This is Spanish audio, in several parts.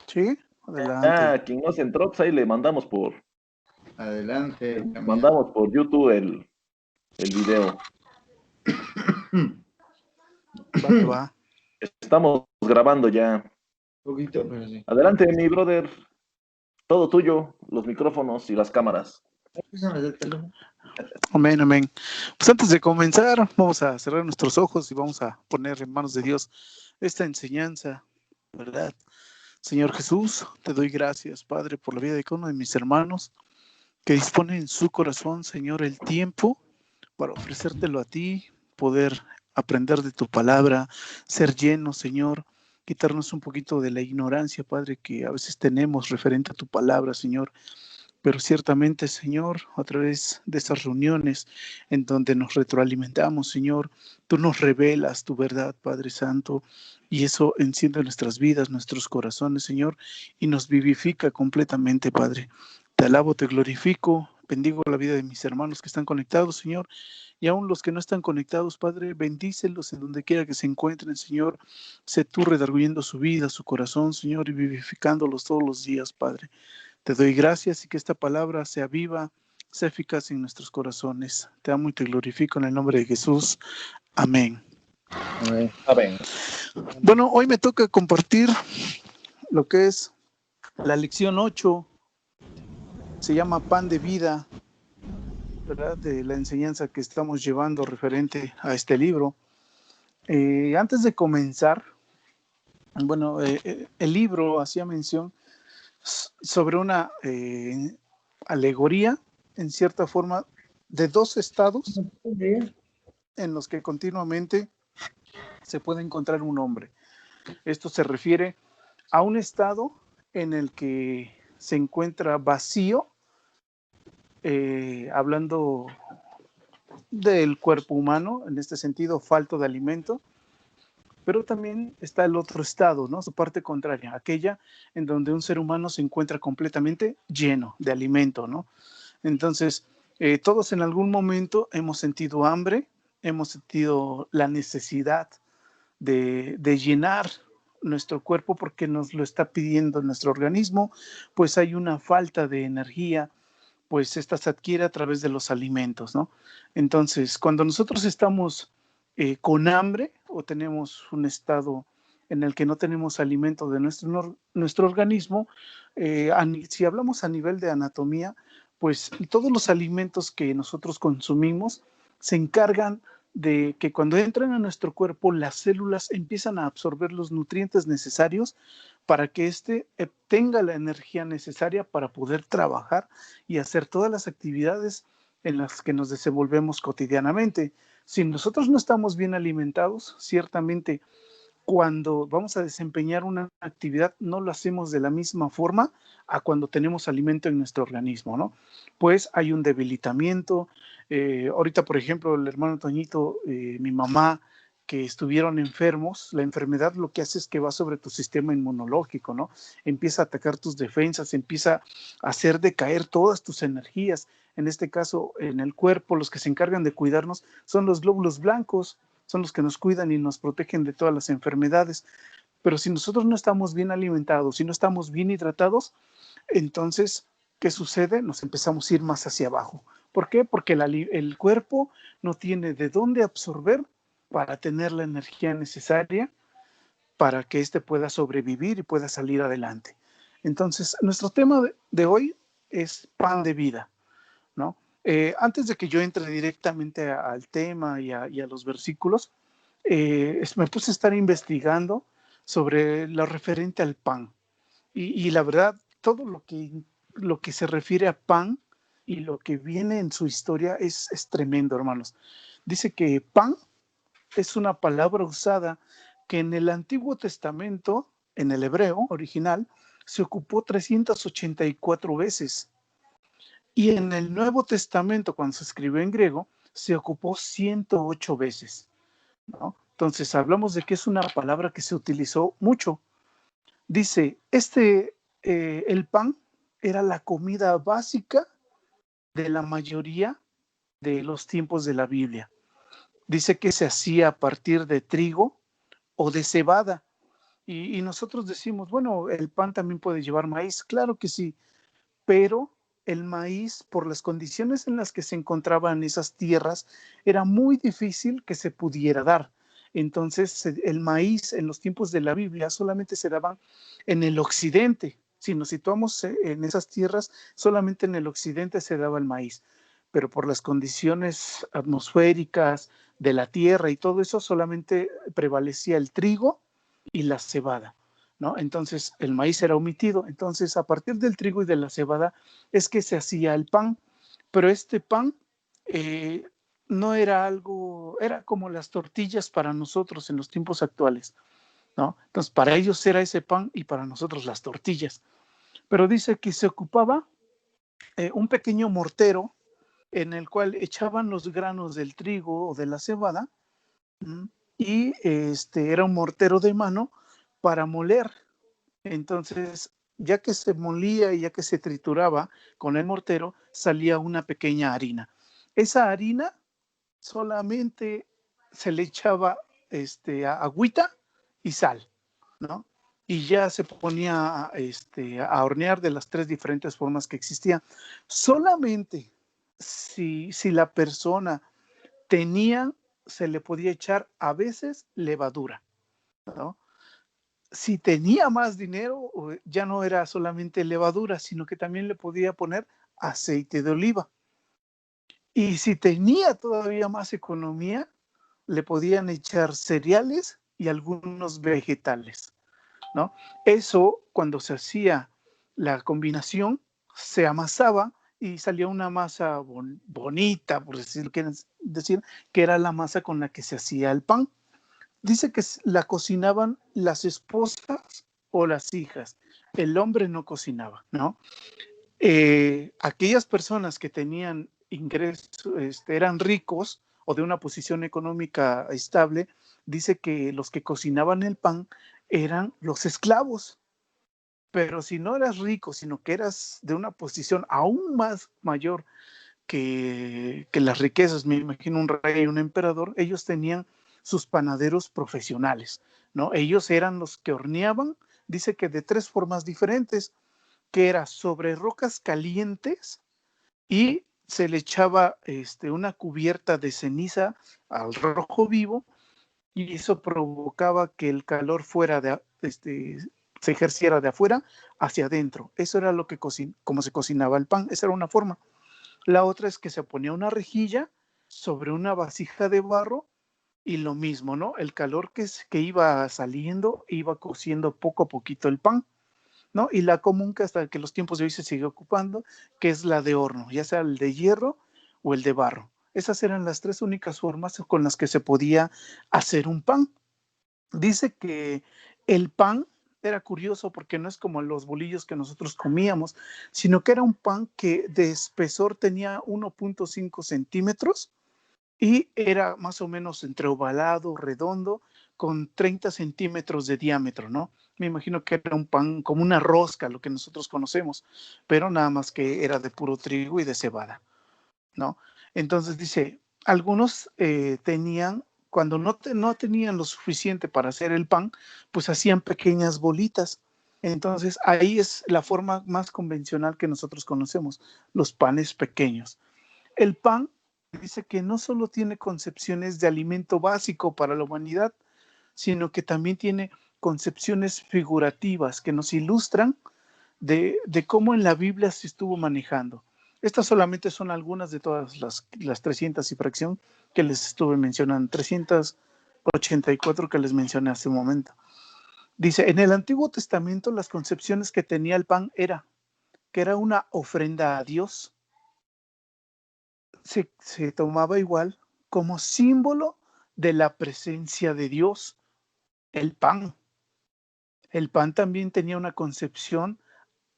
Sí, adelante. Ah, quien no se entró, pues ahí le mandamos Adelante, YouTube el video. Va que va. Estamos grabando ya. Poquito, pero sí. Adelante, mi brother. Todo tuyo, los micrófonos y las cámaras. Amén, amén. Pues antes de comenzar, vamos a cerrar nuestros ojos y vamos a poner en manos de Dios esta enseñanza, ¿verdad? Señor Jesús, te doy gracias, Padre, por la vida de cada uno de mis hermanos que dispone en su corazón, Señor, el tiempo para ofrecértelo a ti, poder aprender de tu palabra, ser llenos, Señor, quitarnos un poquito de la ignorancia, Padre, que a veces tenemos referente a tu palabra, Señor. Pero ciertamente, Señor, a través de estas reuniones en donde nos retroalimentamos, Señor, tú nos revelas tu verdad, Padre Santo, y eso enciende nuestras vidas, nuestros corazones, Señor, y nos vivifica completamente, Padre. Te alabo, te glorifico, bendigo la vida de mis hermanos que están conectados, Señor, y aún los que no están conectados, Padre, bendícelos en donde quiera que se encuentren, Señor. Sé tú redarguyendo su vida, su corazón, Señor, y vivificándolos todos los días, Padre. Te doy gracias y que esta palabra sea viva, sea eficaz en nuestros corazones. Te amo y te glorifico en el nombre de Jesús. Amén. Amén. Bueno, hoy me toca compartir lo que es la lección 8. Se llama Pan de Vida, ¿verdad? De la enseñanza que estamos llevando referente a este libro. Antes de comenzar, bueno, el libro hacía mención sobre una alegoría, en cierta forma, de dos estados en los que continuamente se puede encontrar un hombre. Esto se refiere a un estado en el que se encuentra vacío, hablando del cuerpo humano, en este sentido, falto de alimento, pero también está el otro estado, ¿no? Su parte contraria, aquella en donde un ser humano se encuentra completamente lleno de alimento, ¿no? Entonces, todos en algún momento hemos sentido hambre, hemos sentido la necesidad de llenar nuestro cuerpo porque nos lo está pidiendo nuestro organismo, pues hay una falta de energía, pues esta se adquiere a través de los alimentos, ¿no? Entonces, cuando nosotros estamos con hambre o tenemos un estado en el que no tenemos alimento de nuestro organismo, si hablamos a nivel de anatomía, pues todos los alimentos que nosotros consumimos se encargan de que cuando entran a nuestro cuerpo, las células empiezan a absorber los nutrientes necesarios para que éste tenga la energía necesaria para poder trabajar y hacer todas las actividades en las que nos desenvolvemos cotidianamente. Si nosotros no estamos bien alimentados, ciertamente cuando vamos a desempeñar una actividad no lo hacemos de la misma forma a cuando tenemos alimento en nuestro organismo, ¿no? Pues hay un debilitamiento. Ahorita, por ejemplo, el hermano Toñito, mi mamá, que estuvieron enfermos, la enfermedad lo que hace es que va sobre tu sistema inmunológico, ¿no? Empieza a atacar tus defensas, empieza a hacer decaer todas tus energías. En este caso, en el cuerpo, los que se encargan de cuidarnos son los glóbulos blancos, son los que nos cuidan y nos protegen de todas las enfermedades. Pero si nosotros no estamos bien alimentados, si no estamos bien hidratados, entonces, ¿qué sucede? Nos empezamos a ir más hacia abajo. ¿Por qué? Porque el cuerpo no tiene de dónde absorber para tener la energía necesaria para que éste pueda sobrevivir y pueda salir adelante. Entonces, nuestro tema de hoy es pan de vida, ¿no? Antes de que yo entre directamente al tema y a los versículos, me puse a estar investigando sobre lo referente al pan. Y la verdad, todo lo que se refiere a pan y lo que viene en su historia es tremendo, hermanos. Dice que pan es una palabra usada que en el Antiguo Testamento, en el hebreo original, se ocupó 384 veces. Y en el Nuevo Testamento, cuando se escribió en griego, se ocupó 108 veces, ¿no? Entonces, hablamos de que es una palabra que se utilizó mucho. Dice, el pan era la comida básica de la mayoría de los tiempos de la Biblia. Dice que se hacía a partir de trigo o de cebada Y nosotros decimos, bueno, el pan también puede llevar maíz, claro que sí, pero el maíz, por las condiciones en las que se encontraban esas tierras, era muy difícil que se pudiera dar. Entonces, el maíz en los tiempos de la Biblia solamente se daba en el occidente. Si nos situamos en esas tierras, solamente en el occidente se daba el maíz. Pero por las condiciones atmosféricas de la tierra y todo eso, solamente prevalecía el trigo y la cebada, ¿no? Entonces el maíz era omitido. Entonces, a partir del trigo y de la cebada es que se hacía el pan. Pero este pan eh, no era algo, era como las tortillas para nosotros en los tiempos actuales, ¿no? Entonces, para ellos era ese pan y para nosotros las tortillas. Pero dice que se ocupaba un pequeño mortero en el cual echaban los granos del trigo o de la cebada, y era un mortero de mano para moler. Entonces, ya que se molía y ya que se trituraba con el mortero, salía una pequeña harina. Esa harina solamente se le echaba agüita y sal, ¿no? Y ya se ponía a hornear de las tres diferentes formas que existían. Solamente si la persona tenía, se le podía echar a veces levadura, ¿no? Si tenía más dinero, ya no era solamente levadura, sino que también le podía poner aceite de oliva. Y si tenía todavía más economía, le podían echar cereales y algunos vegetales, ¿no? Eso, cuando se hacía la combinación, se amasaba y salía una masa bonita, por decir, que era la masa con la que se hacía el pan. Dice que la cocinaban las esposas o las hijas. El hombre no cocinaba, ¿no? Aquellas personas que tenían ingresos, eran ricos o de una posición económica estable, dice que los que cocinaban el pan eran los esclavos. Pero si no eras rico, sino que eras de una posición aún más mayor que las riquezas, me imagino un rey, un emperador, ellos tenían sus panaderos profesionales, ¿no? Ellos eran los que horneaban, dice que de tres formas diferentes, que era sobre rocas calientes y se le echaba una cubierta de ceniza al rojo vivo y eso provocaba que el calor fuera se ejerciera de afuera hacia adentro. Eso era lo que como se cocinaba el pan, esa era una forma. La otra es que se ponía una rejilla sobre una vasija de barro y lo mismo, ¿no? El calor que iba saliendo iba cociendo poco a poquito el pan, ¿no? Y la común que hasta que los tiempos de hoy se sigue ocupando, que es la de horno, ya sea el de hierro o el de barro. Esas eran las tres únicas formas con las que se podía hacer un pan. Dice que el pan era curioso porque no es como los bolillos que nosotros comíamos, sino que era un pan que de espesor tenía 1.5 centímetros y era más o menos entre ovalado, redondo, con 30 centímetros de diámetro, ¿no? Me imagino que era un pan como una rosca, lo que nosotros conocemos, pero nada más que era de puro trigo y de cebada, ¿no? Entonces dice, algunos tenían, cuando no tenían lo suficiente para hacer el pan, pues hacían pequeñas bolitas. Entonces ahí es la forma más convencional que nosotros conocemos, los panes pequeños. El pan dice que no solo tiene concepciones de alimento básico para la humanidad, sino que también tiene concepciones figurativas que nos ilustran de cómo en la Biblia se estuvo manejando. Estas solamente son algunas de todas las 300 y fracción que les estuve mencionando, 384 que les mencioné hace un momento. Dice, en el Antiguo Testamento las concepciones que tenía el pan era que era una ofrenda a Dios. Se tomaba igual como símbolo de la presencia de Dios, el pan. El pan también tenía una concepción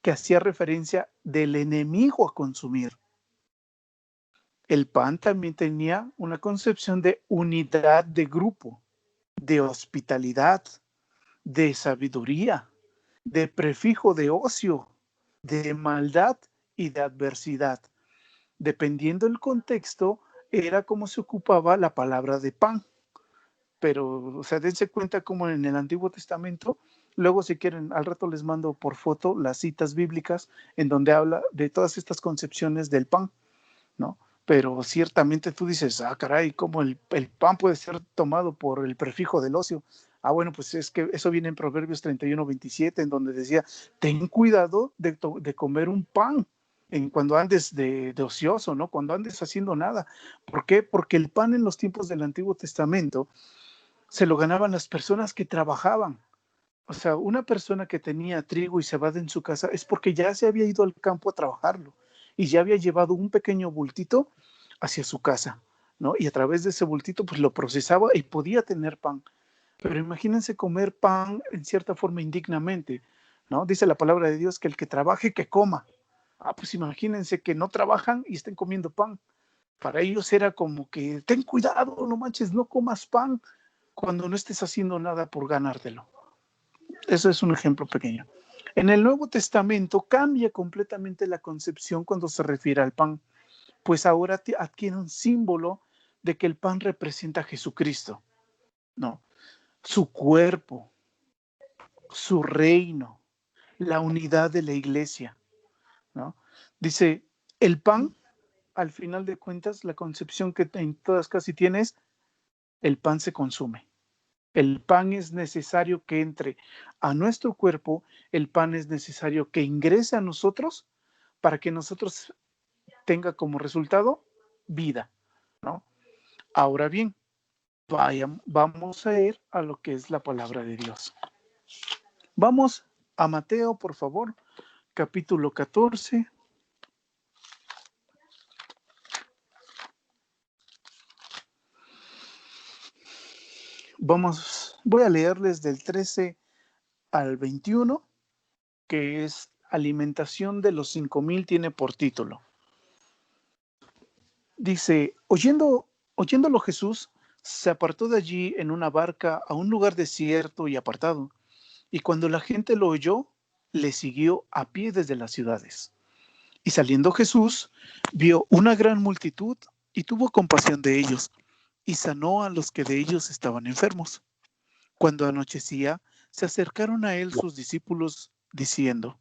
que hacía referencia del enemigo a consumir. El pan también tenía una concepción de unidad de grupo, de hospitalidad, de sabiduría, de prefijo de ocio, de maldad y de adversidad. Dependiendo del contexto, era como se ocupaba la palabra de pan. Pero, o sea, dense cuenta como en el Antiguo Testamento Luego, si quieren, al rato les mando por foto las citas bíblicas en donde habla de todas estas concepciones del pan, ¿no? Pero ciertamente tú dices, caray, ¿cómo el pan puede ser tomado por el prefijo del ocio? Bueno, pues es que eso viene en Proverbios 31:27, en donde decía, ten cuidado de comer un pan cuando andes de ocioso, ¿no? Cuando andes haciendo nada. ¿Por qué? Porque el pan en los tiempos del Antiguo Testamento se lo ganaban las personas que trabajaban. O sea, una persona que tenía trigo y cebada en su casa es porque ya se había ido al campo a trabajarlo y ya había llevado un pequeño bultito hacia su casa, ¿no? Y a través de ese bultito, pues lo procesaba y podía tener pan. Pero imagínense comer pan en cierta forma indignamente, ¿no? Dice la palabra de Dios que el que trabaje, que coma. Pues imagínense que no trabajan y estén comiendo pan. Para ellos era como que, ten cuidado, no manches, no comas pan cuando no estés haciendo nada por ganártelo. Eso es un ejemplo pequeño. En el Nuevo Testamento cambia completamente la concepción cuando se refiere al pan, pues ahora adquiere un símbolo de que el pan representa a Jesucristo, ¿no? Su cuerpo, su reino, la unidad de la iglesia, ¿no? Dice, el pan, al final de cuentas, la concepción que en todas casi tienes, el pan se consume. El pan es necesario que entre a nuestro cuerpo, el pan es necesario que ingrese a nosotros para que nosotros tenga como resultado vida, ¿no? Ahora bien, vamos a ir a lo que es la palabra de Dios. Vamos a Mateo, por favor, capítulo 14. Voy a leerles del 13 al 21, que es alimentación de los 5,000, tiene por título. Dice, oyéndolo Jesús, se apartó de allí en una barca a un lugar desierto y apartado, y cuando la gente lo oyó, le siguió a pie desde las ciudades. Y saliendo Jesús, vio una gran multitud y tuvo compasión de ellos, y sanó a los que de ellos estaban enfermos. Cuando anochecía, se acercaron a él sus discípulos, diciendo,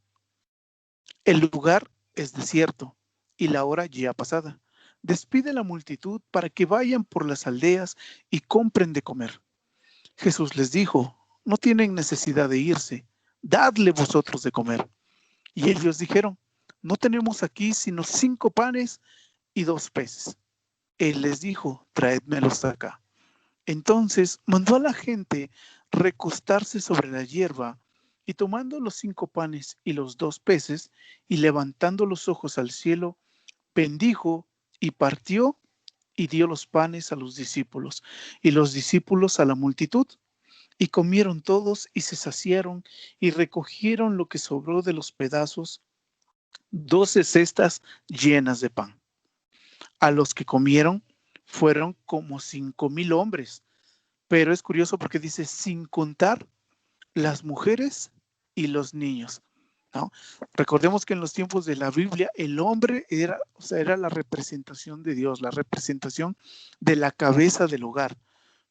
el lugar es desierto, y la hora ya pasada. Despide la multitud para que vayan por las aldeas y compren de comer. Jesús les dijo, no tienen necesidad de irse, dadle vosotros de comer. Y ellos dijeron, no tenemos aquí sino 5 panes y 2 peces. Él les dijo, traédmelos acá. Entonces mandó a la gente recostarse sobre la hierba, y tomando los 5 panes y los 2 peces, y levantando los ojos al cielo, bendijo y partió y dio los panes a los discípulos, y los discípulos a la multitud. Y comieron todos y se saciaron, y recogieron lo que sobró de los pedazos, 12 cestas llenas de pan. A los que comieron fueron como 5,000 hombres. Pero es curioso porque dice, sin contar las mujeres y los niños, ¿no? Recordemos que en los tiempos de la Biblia el hombre era la representación de Dios, la representación de la cabeza del hogar,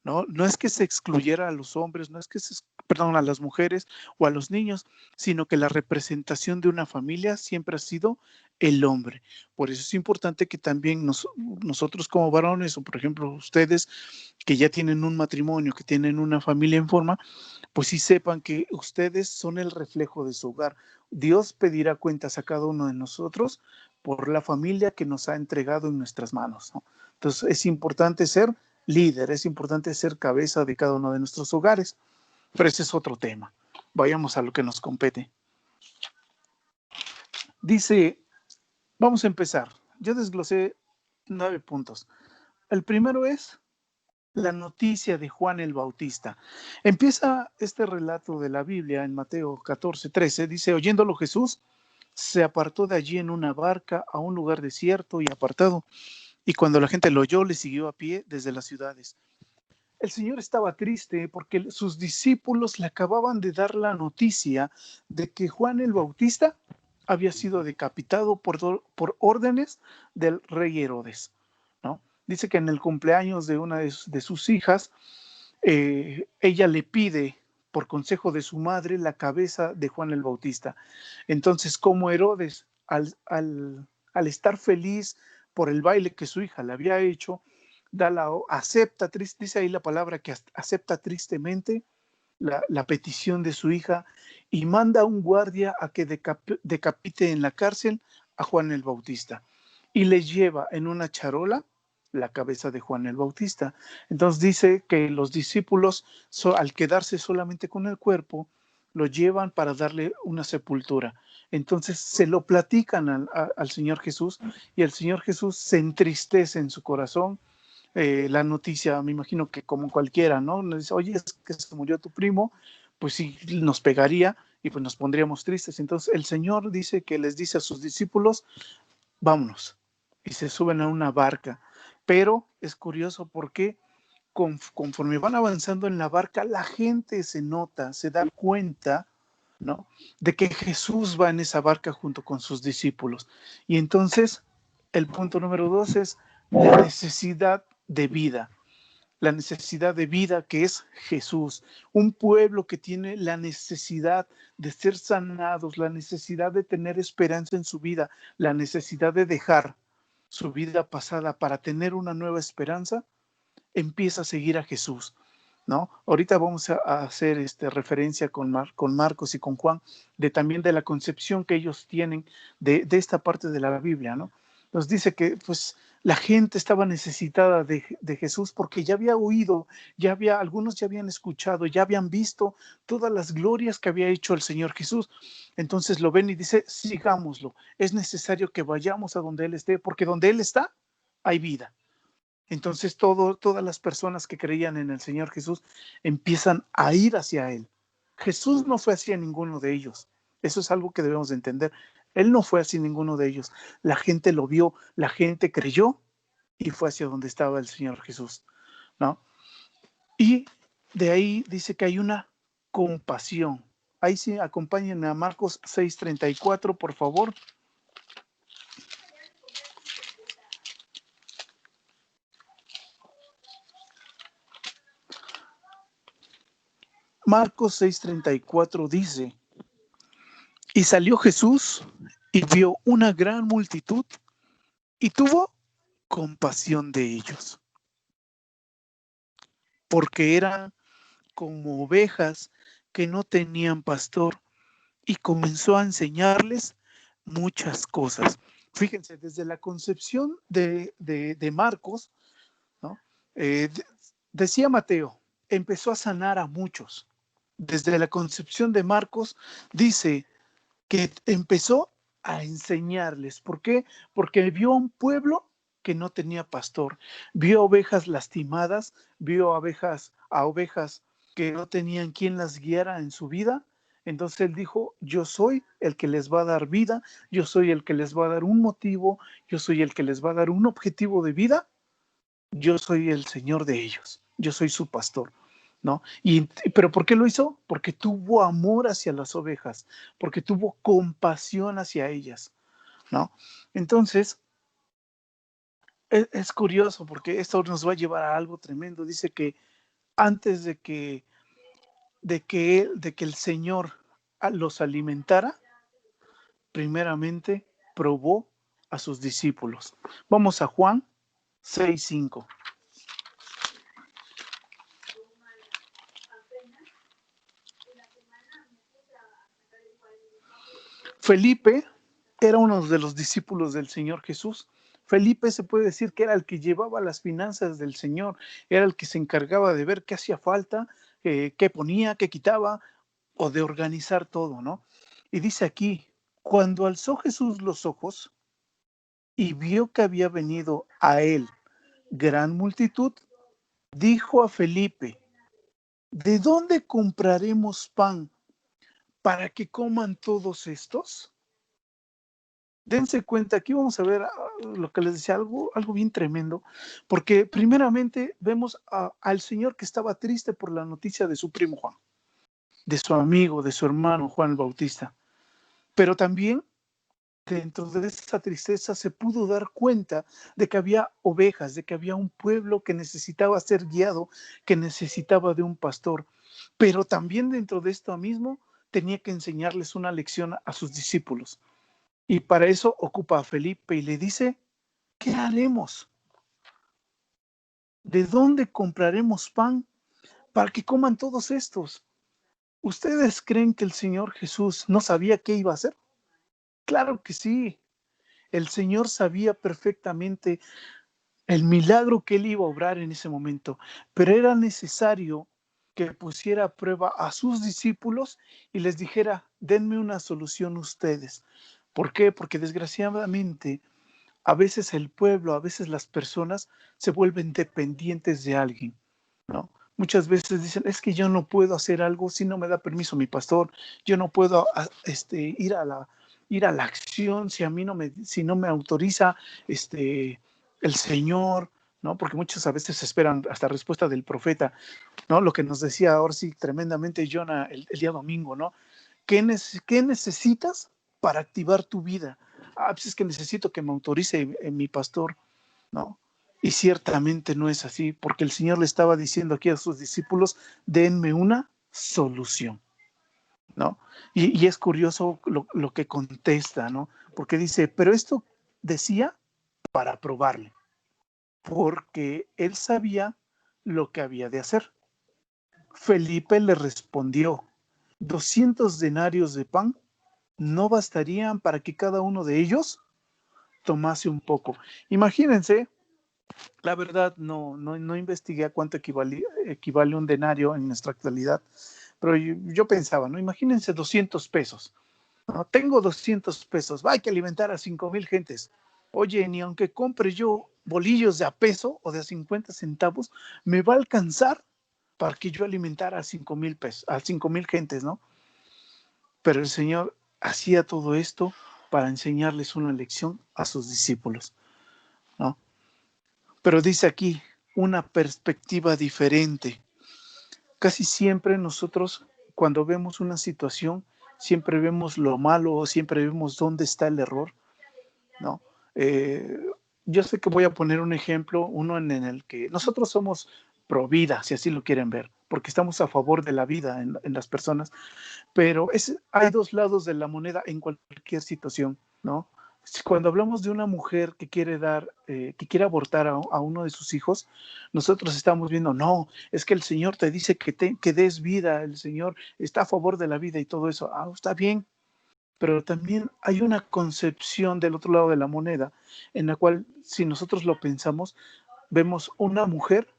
¿no? No es que se excluyera a los hombres, no es que a las mujeres o a los niños, sino que la representación de una familia siempre ha sido el hombre. Por eso es importante que también nosotros como varones, o por ejemplo ustedes que ya tienen un matrimonio, que tienen una familia en forma, pues sí sepan que ustedes son el reflejo de su hogar. Dios pedirá cuentas a cada uno de nosotros por la familia que nos ha entregado en nuestras manos, ¿no? Entonces es importante ser líder, es importante ser cabeza de cada uno de nuestros hogares, pero ese es otro tema. Vayamos a lo que nos compete. Dice, vamos a empezar. Yo desglosé 9 puntos. El primero es la noticia de Juan el Bautista. Empieza este relato de la Biblia en Mateo 14:13. Dice, oyéndolo Jesús, se apartó de allí en una barca a un lugar desierto y apartado. Y cuando la gente lo oyó, le siguió a pie desde las ciudades. El Señor estaba triste porque sus discípulos le acababan de dar la noticia de que Juan el Bautista había sido decapitado por órdenes del rey Herodes, ¿no? Dice que en el cumpleaños de una de sus hijas, ella le pide por consejo de su madre, la cabeza de Juan el Bautista. Entonces, como Herodes, al estar feliz por el baile que su hija le había hecho, acepta, dice ahí la palabra que acepta tristemente la petición de su hija y manda a un guardia a que decapite en la cárcel a Juan el Bautista y le lleva en una charola la cabeza de Juan el Bautista. Entonces dice que los discípulos, al quedarse solamente con el cuerpo, lo llevan para darle una sepultura. Entonces se lo platican al Señor Jesús y el Señor Jesús se entristece en su corazón. La noticia, me imagino que como cualquiera, ¿no? Nos dice, oye, es que se murió tu primo, pues sí, nos pegaría y pues nos pondríamos tristes. Entonces el Señor dice que les dice a sus discípulos, vámonos, y se suben a una barca. Pero es curioso porque conforme van avanzando en la barca, la gente se nota, se da cuenta, ¿no?, de que Jesús va en esa barca junto con sus discípulos. Y entonces el punto número 2 es la necesidad de vida. La necesidad de vida que es Jesús, un pueblo que tiene la necesidad de ser sanados, la necesidad de tener esperanza en su vida, la necesidad de dejar su vida pasada para tener una nueva esperanza, empieza a seguir a Jesús, ¿no? Ahorita vamos a hacer referencia con Marcos y con Juan, también de la concepción que ellos tienen de esta parte de la Biblia, ¿no? Nos dice que pues la gente estaba necesitada de Jesús porque ya había oído, algunos ya habían escuchado, ya habían visto todas las glorias que había hecho el Señor Jesús. Entonces lo ven y dice, sigámoslo, es necesario que vayamos a donde Él esté, porque donde Él está hay vida. Entonces todas las personas que creían en el Señor Jesús empiezan a ir hacia Él. Jesús no fue hacia ninguno de ellos. Eso es algo que debemos de entender. Él no fue hacia ninguno de ellos. La gente lo vio, la gente creyó y fue hacia donde estaba el Señor Jesús, ¿no? Y de ahí dice que hay una compasión. Ahí sí, acompáñenme a Marcos 6:34, por favor. Marcos 6:34 dice, y salió Jesús y vio una gran multitud y tuvo compasión de ellos, porque eran como ovejas que no tenían pastor, y comenzó a enseñarles muchas cosas. Fíjense, desde la concepción de Marcos, ¿no? Decía Mateo, empezó a sanar a muchos. Desde la concepción de Marcos dice que empezó a enseñarles. ¿Por qué? Porque vio un pueblo que no tenía pastor, vio ovejas lastimadas, vio a ovejas que no tenían quien las guiara en su vida. Entonces él dijo, yo soy el que les va a dar vida, yo soy el que les va a dar un motivo, yo soy el que les va a dar un objetivo de vida, yo soy el Señor de ellos, yo soy su pastor, ¿no? ¿Pero por qué lo hizo? Porque tuvo amor hacia las ovejas, porque tuvo compasión hacia ellas, ¿no? Entonces, es curioso porque esto nos va a llevar a algo tremendo. Dice que antes de que el Señor los alimentara, primeramente probó a sus discípulos. Vamos a Juan 6:5. Felipe era uno de los discípulos del Señor Jesús. Felipe se puede decir que era el que llevaba las finanzas del Señor, era el que se encargaba de ver qué hacía falta, qué ponía, qué quitaba, o de organizar todo, ¿no? Y dice aquí, cuando alzó Jesús los ojos y vio que había venido a él gran multitud, dijo a Felipe, ¿de dónde compraremos pan para que coman todos estos? Dense cuenta, aquí vamos a ver lo que les decía, algo bien tremendo, porque primeramente vemos al Señor que estaba triste por la noticia de su primo Juan, de su amigo, de su hermano Juan el Bautista, pero también dentro de esa tristeza se pudo dar cuenta de que había ovejas, de que había un pueblo que necesitaba ser guiado, que necesitaba de un pastor. Pero también dentro de esto mismo tenía que enseñarles una lección a sus discípulos. Y para eso ocupa a Felipe y le dice, ¿qué haremos? ¿De dónde compraremos pan para que coman todos estos? ¿Ustedes creen que el Señor Jesús no sabía qué iba a hacer? Claro que sí. El Señor sabía perfectamente el milagro que Él iba a obrar en ese momento, pero era necesario que pusiera a prueba a sus discípulos y les dijera, denme una solución ustedes. ¿Por qué? Porque desgraciadamente a veces el pueblo, a veces las personas se vuelven dependientes de alguien, ¿no? Muchas veces dicen, es que yo no puedo hacer algo si no me da permiso mi pastor, yo no puedo ir a la acción si a mí si no me autoriza el Señor, ¿no? Porque muchos a veces esperan hasta respuesta del profeta, ¿no? Lo que nos decía ahora sí tremendamente Jonah el día domingo, ¿no? ¿Qué necesitas para activar tu vida? Pues es que necesito que me autorice mi pastor, ¿no? Y ciertamente no es así, porque el Señor le estaba diciendo aquí a sus discípulos, denme una solución, ¿no? Y es curioso lo que contesta, ¿no? Porque dice, pero esto decía para probarle, porque él sabía lo que había de hacer. Felipe le respondió, 200 denarios de pan no bastarían para que cada uno de ellos tomase un poco. Imagínense, la verdad no investigué a cuánto equivale un denario en nuestra actualidad, pero yo pensaba, ¿no? Imagínense 200 pesos. ¿No? Tengo 200 pesos, hay que alimentar a 5,000 gentes. Oye, ni aunque compre yo bolillos de a peso o de a 50 centavos, me va a alcanzar para que yo alimentara a 5,000 pesos, a 5,000 gentes, ¿no? Pero el Señor hacía todo esto para enseñarles una lección a sus discípulos, ¿no? Pero dice aquí una perspectiva diferente. Casi siempre nosotros, cuando vemos una situación, siempre vemos lo malo o siempre vemos dónde está el error, ¿no? Eh, yo sé que voy a poner un ejemplo, uno en el que nosotros somos pro vida, si así lo quieren ver, porque estamos a favor de la vida en las personas, pero hay dos lados de la moneda en cualquier situación, ¿no? Cuando hablamos de una mujer que quiere que quiere abortar a uno de sus hijos, nosotros estamos viendo, no, es que el Señor te dice que des vida, el Señor está a favor de la vida y todo eso. Está bien, pero también hay una concepción del otro lado de la moneda en la cual, si nosotros lo pensamos, vemos una mujer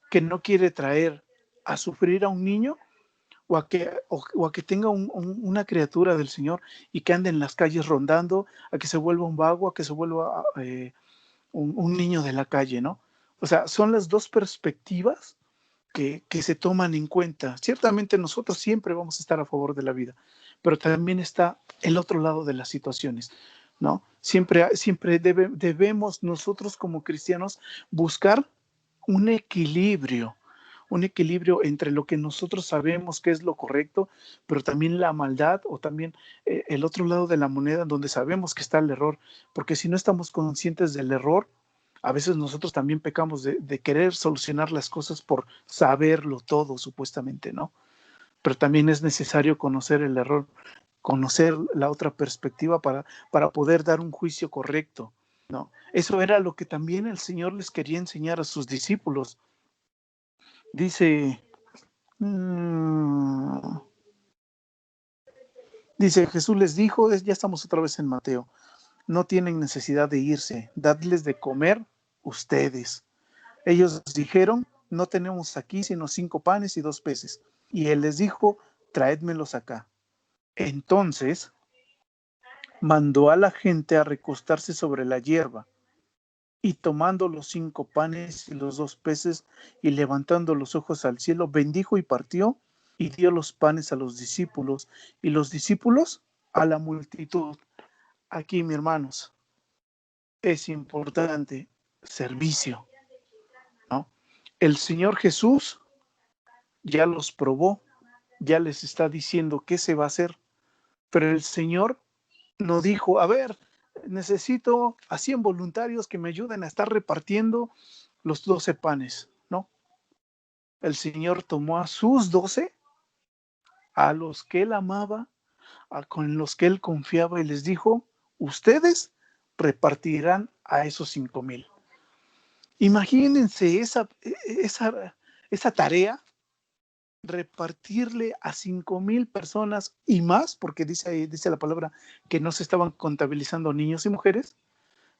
que no quiere traer a sufrir a un niño o a que tenga una criatura del Señor y que ande en las calles rondando, a que se vuelva un vago, a que se vuelva un niño de la calle, ¿no? O sea, son las dos perspectivas que se toman en cuenta. Ciertamente nosotros siempre vamos a estar a favor de la vida, pero también está el otro lado de las situaciones, ¿no? Siempre debemos nosotros como cristianos buscar un equilibrio, un equilibrio entre lo que nosotros sabemos que es lo correcto, pero también la maldad o también el otro lado de la moneda donde sabemos que está el error, porque si no estamos conscientes del error, a veces nosotros también pecamos de querer solucionar las cosas por saberlo todo, supuestamente, ¿no? Pero también es necesario conocer el error, conocer la otra perspectiva para poder dar un juicio correcto, ¿no? Eso era lo que también el Señor les quería enseñar a sus discípulos. Dice, dice, Jesús les dijo, ya estamos otra vez en Mateo, no tienen necesidad de irse, dadles de comer ustedes. Ellos dijeron, no tenemos aquí sino 5 panes y 2 peces. Y él les dijo, traédmelos acá. Entonces mandó a la gente a recostarse sobre la hierba, y tomando los 5 panes y los 2 peces, y levantando los ojos al cielo, bendijo y partió, y dio los panes a los discípulos, y los discípulos a la multitud. Aquí, mis hermanos, es importante servicio, ¿no? El Señor Jesús ya los probó, ya les está diciendo qué se va a hacer, pero el Señor no dijo, a ver, necesito a 100 voluntarios que me ayuden a estar repartiendo los 12 panes, ¿no? el Señor tomó a sus 12, a los que él amaba, con los que él confiaba, y les dijo: ustedes repartirán a esos 5,000. Imagínense esa tarea, repartirle a 5,000 personas y más, porque dice la palabra que no se estaban contabilizando niños y mujeres,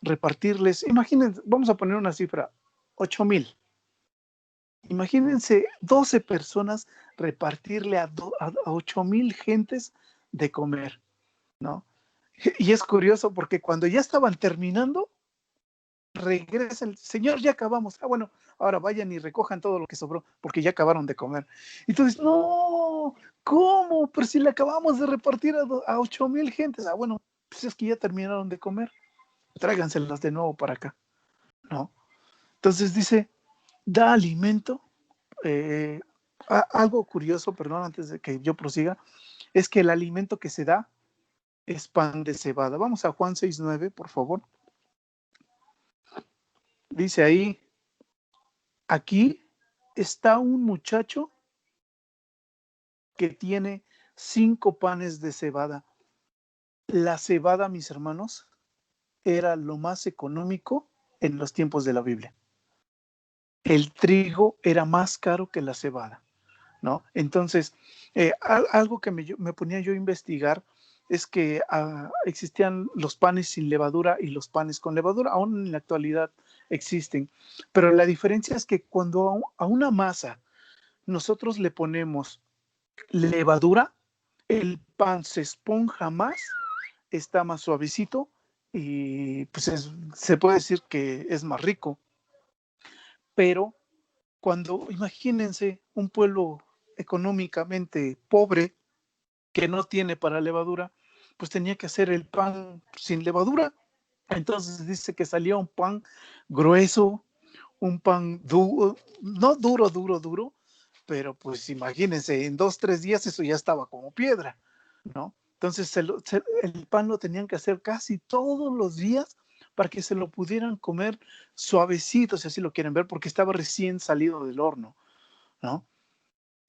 repartirles, imagínense, vamos a poner una cifra, 8,000. Imagínense 12 personas repartirle a 8,000 gentes de comer, ¿no? Y es curioso porque cuando ya estaban terminando, regresa el Señor: ya acabamos. Ah, bueno, ahora vayan y recojan todo lo que sobró, porque ya acabaron de comer. Y tú dices: no, ¿cómo? Pero si le acabamos de repartir a 8,000 gentes. Ah, bueno, pues es que ya terminaron de comer. Tráiganselas de nuevo para acá, ¿no? Entonces dice, da alimento. Algo curioso, perdón, antes de que yo prosiga, es que el alimento que se da es pan de cebada. Vamos a Juan 6:9, por favor. Dice ahí: aquí está un muchacho que tiene 5 panes de cebada. La cebada, mis hermanos, era lo más económico en los tiempos de la Biblia. El trigo era más caro que la cebada, ¿no? Entonces, algo que me ponía yo a investigar es que existían los panes sin levadura y los panes con levadura. Aún en la actualidad existen, pero la diferencia es que cuando a una masa nosotros le ponemos levadura, el pan se esponja más, está más suavecito y pues se puede decir que es más rico. Pero cuando, imagínense, un pueblo económicamente pobre que no tiene para levadura, pues tenía que hacer el pan sin levadura. Entonces dice que salía un pan grueso, un pan duro, no duro, pero pues imagínense, en 2, 3 días eso ya estaba como piedra, ¿no? Entonces el pan lo tenían que hacer casi todos los días para que se lo pudieran comer suavecito, si así lo quieren ver, porque estaba recién salido del horno, ¿no?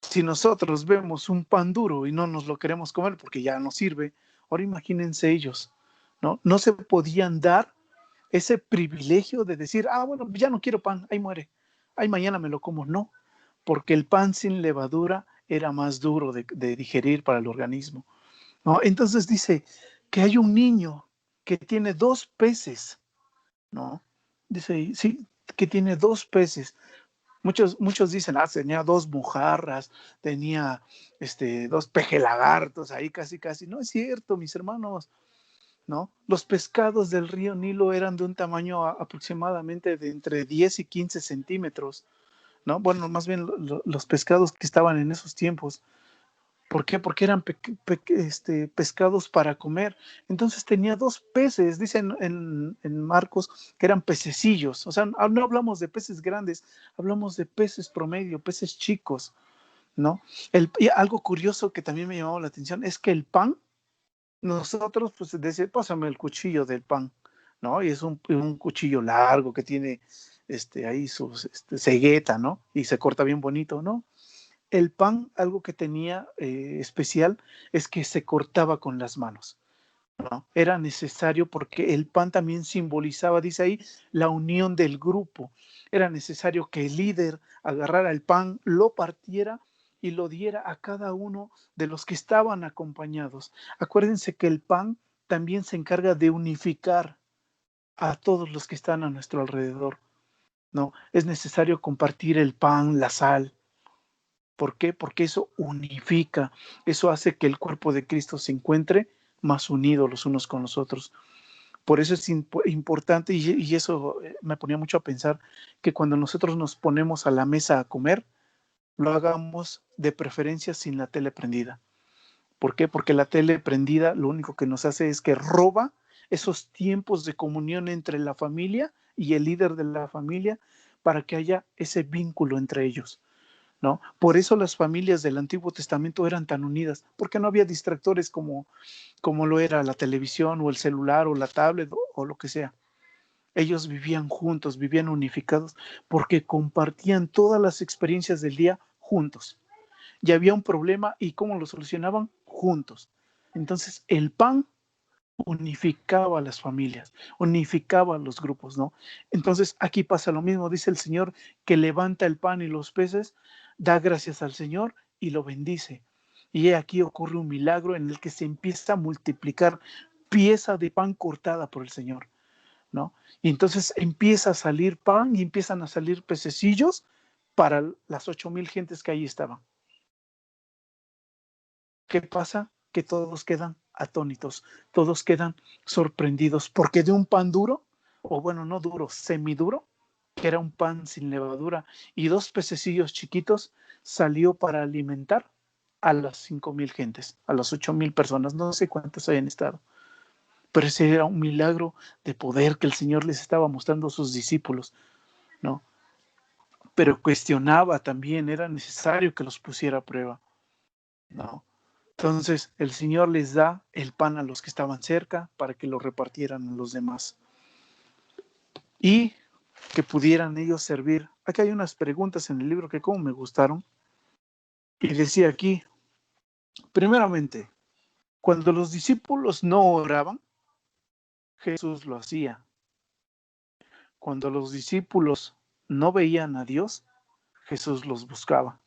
Si nosotros vemos un pan duro y no nos lo queremos comer porque ya no sirve, ahora imagínense ellos, ¿no? No se podían dar ese privilegio de decir: ah, bueno, ya no quiero pan, ahí muere, ahí mañana me lo como. No, porque el pan sin levadura era más duro de digerir para el organismo, ¿no? Entonces dice que hay un niño que tiene 2 peces, ¿no? Dice, sí, que tiene 2 peces. Muchos dicen: ah, tenía 2 mojarras, tenía 2 pejelagartos ahí casi. No es cierto, mis hermanos, ¿no? Los pescados del río Nilo eran de un tamaño aproximadamente de entre 10 y 15 centímetros, ¿no? Bueno, más bien los pescados que estaban en esos tiempos. ¿Por qué? Porque eran pescados para comer. Entonces tenía 2 peces, dicen en Marcos, que eran pececillos. O sea, no hablamos de peces grandes, hablamos de peces promedio, peces chicos, ¿no? Y algo curioso que también me llamó la atención es que el pan, nosotros pues decimos: pásame el cuchillo del pan, ¿no? Y es un cuchillo largo que tiene ahí su cegueta, ¿no? Y se corta bien bonito, ¿no? El pan, algo que tenía especial, es que se cortaba con las manos, ¿no? Era necesario porque el pan también simbolizaba, dice ahí, la unión del grupo. Era necesario que el líder agarrara el pan, lo partiera y lo diera a cada uno de los que estaban acompañados. Acuérdense que el pan también se encarga de unificar a todos los que están a nuestro alrededor, ¿no? Es necesario compartir el pan, la sal. ¿Por qué? Porque eso unifica, eso hace que el cuerpo de Cristo se encuentre más unido los unos con los otros. Por eso es importante, y eso me ponía mucho a pensar, que cuando nosotros nos ponemos a la mesa a comer, lo hagamos de preferencia sin la tele prendida. ¿Por qué? Porque la tele prendida lo único que nos hace es que roba esos tiempos de comunión entre la familia y el líder de la familia, para que haya ese vínculo entre ellos, ¿no? Por eso las familias del Antiguo Testamento eran tan unidas, porque no había distractores como lo era la televisión o el celular o la tablet o lo que sea. Ellos vivían juntos, vivían unificados, porque compartían todas las experiencias del día juntos. Y había un problema y cómo lo solucionaban juntos. Entonces, el pan unificaba a las familias, unificaba a los grupos, ¿no? Entonces, aquí pasa lo mismo, dice el Señor, que levanta el pan y los peces, da gracias al Señor y lo bendice. Y aquí ocurre un milagro en el que se empieza a multiplicar pieza de pan cortada por el Señor, ¿no? Y entonces empieza a salir pan y empiezan a salir pececillos para las 8,000 gentes que ahí estaban. ¿Qué pasa? Que todos quedan atónitos, todos quedan sorprendidos, porque de un pan duro, o bueno, no duro, semiduro, que era un pan sin levadura, y 2 pececillos chiquitos, salió para alimentar a las 5,000 gentes, a las 8,000 personas, no sé cuántas hayan estado. Pero ese era un milagro de poder que el Señor les estaba mostrando a sus discípulos, ¿no? Pero cuestionaba también, era necesario que los pusiera a prueba, ¿no? Entonces el Señor les da el pan a los que estaban cerca para que lo repartieran a los demás y que pudieran ellos servir. Aquí hay unas preguntas en el libro que como me gustaron. Y decía aquí, primeramente, cuando los discípulos no oraban, Jesús lo hacía. Cuando los discípulos no veían a Dios, Jesús los buscaba.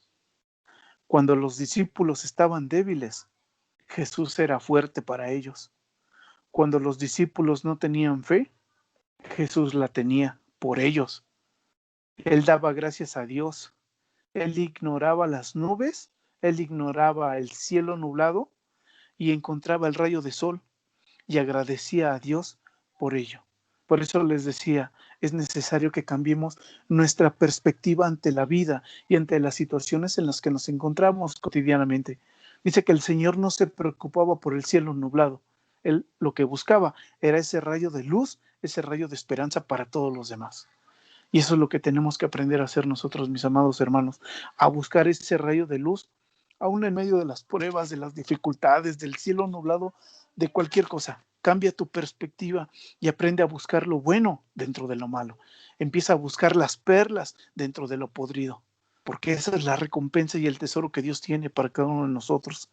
Cuando los discípulos estaban débiles, Jesús era fuerte para ellos. Cuando los discípulos no tenían fe, Jesús la tenía por ellos. Él daba gracias a Dios. Él ignoraba las nubes, él ignoraba el cielo nublado y encontraba el rayo de sol y agradecía a Dios por ello. Por eso les decía, es necesario que cambiemos nuestra perspectiva ante la vida y ante las situaciones en las que nos encontramos cotidianamente. Dice que el Señor no se preocupaba por el cielo nublado. Él lo que buscaba era ese rayo de luz, ese rayo de esperanza para todos los demás. Y eso es lo que tenemos que aprender a hacer nosotros, mis amados hermanos, a buscar ese rayo de luz, aún en medio de las pruebas, de las dificultades, del cielo nublado, de cualquier cosa. Cambia tu perspectiva y aprende a buscar lo bueno dentro de lo malo. Empieza a buscar las perlas dentro de lo podrido, porque esa es la recompensa y el tesoro que Dios tiene para cada uno de nosotros.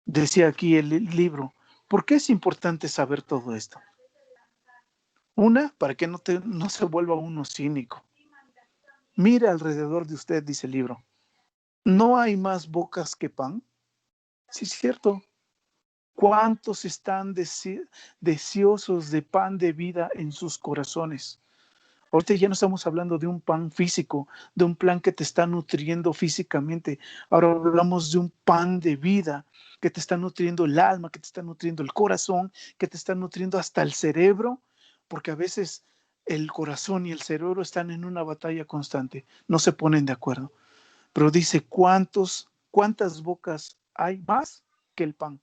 Decía aquí el libro, ¿por qué es importante saber todo esto? Una, para que no se vuelva uno cínico. Mire alrededor de usted, dice el libro. ¿No hay más bocas que pan? Sí, es cierto. ¿Cuántos están deseosos de pan de vida en sus corazones? Ahorita ya no estamos hablando de un pan físico, de un pan que te está nutriendo físicamente. Ahora hablamos de un pan de vida que te está nutriendo el alma, que te está nutriendo el corazón, que te está nutriendo hasta el cerebro, porque a veces el corazón y el cerebro están en una batalla constante, no se ponen de acuerdo. Pero dice, ¿cuántas bocas hay más que el pan?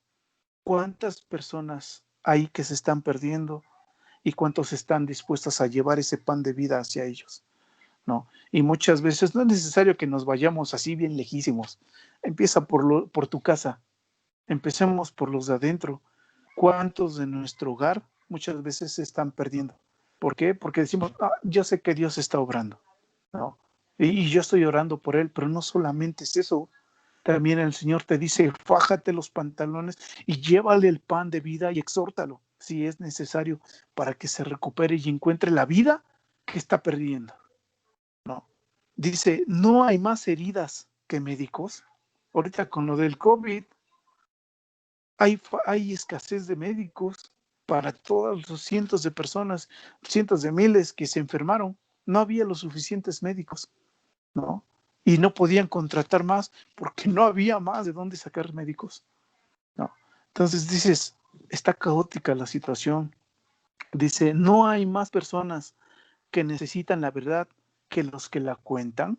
¿Cuántas personas hay que se están perdiendo? ¿Y cuántos están dispuestos a llevar ese pan de vida hacia ellos? ¿No? Y muchas veces no es necesario que nos vayamos así bien lejísimos. Empieza por tu casa. Empecemos por los de adentro. ¿Cuántos de nuestro hogar muchas veces se están perdiendo? ¿Por qué? Porque decimos, yo sé que Dios está obrando, ¿no? Y yo estoy orando por Él, pero no solamente es eso. También el Señor te dice, fájate los pantalones y llévale el pan de vida y exhórtalo, si es necesario, para que se recupere y encuentre la vida que está perdiendo, ¿no? Dice, no hay más heridas que médicos. Ahorita con lo del COVID, hay escasez de médicos para todos los cientos de personas, cientos de miles que se enfermaron. No había los suficientes médicos, ¿no? Y no podían contratar más porque no había más de dónde sacar médicos, ¿no? Entonces dices, está caótica la situación. Dice, no hay más personas que necesitan la verdad que los que la cuentan.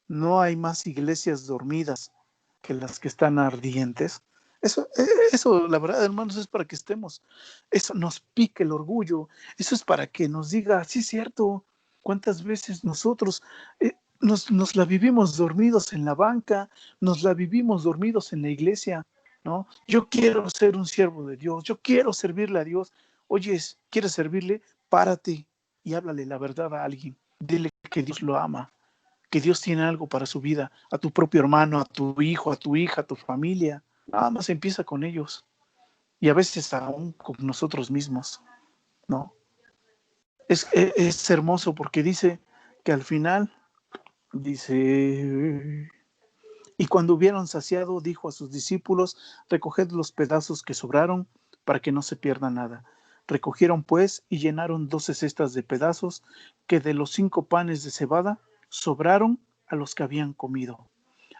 No hay más iglesias dormidas que las que están ardientes. Eso, la verdad, hermanos, es para que estemos. Eso nos pique el orgullo. Eso es para que nos diga, sí, es cierto, cuántas veces nosotros nos la vivimos dormidos en la banca, nos la vivimos dormidos en la iglesia, ¿no? Yo quiero ser un siervo de Dios, yo quiero servirle a Dios. Oye, ¿quieres servirle? párate y háblale la verdad a alguien. Dile que Dios lo ama, que Dios tiene algo para su vida, a tu propio hermano, a tu hijo, a tu hija, a tu familia. Nada más empieza con ellos. Y a veces aún con nosotros mismos, ¿no? Es hermoso porque dice que al final, dice, y cuando hubieron saciado, dijo a sus discípulos, recoged los pedazos que sobraron para que no se pierda nada. Recogieron pues y llenaron 12 cestas de pedazos que de los 5 panes de cebada sobraron a los que habían comido.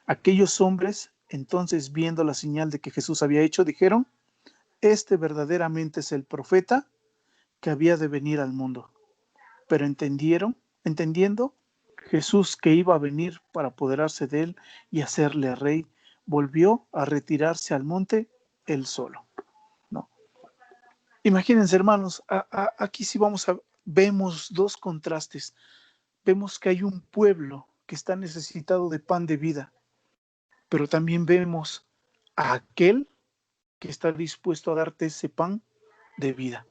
Aquellos hombres, entonces viendo la señal de que Jesús había hecho, dijeron, este verdaderamente es el profeta que había de venir al mundo. Pero entendiendo Jesús que iba a venir para apoderarse de él y hacerle rey, volvió a retirarse al monte él solo. ¿No? Imagínense, hermanos, aquí sí vemos dos contrastes. Vemos que hay un pueblo que está necesitado de pan de vida, pero también vemos a aquel que está dispuesto a darte ese pan de vida.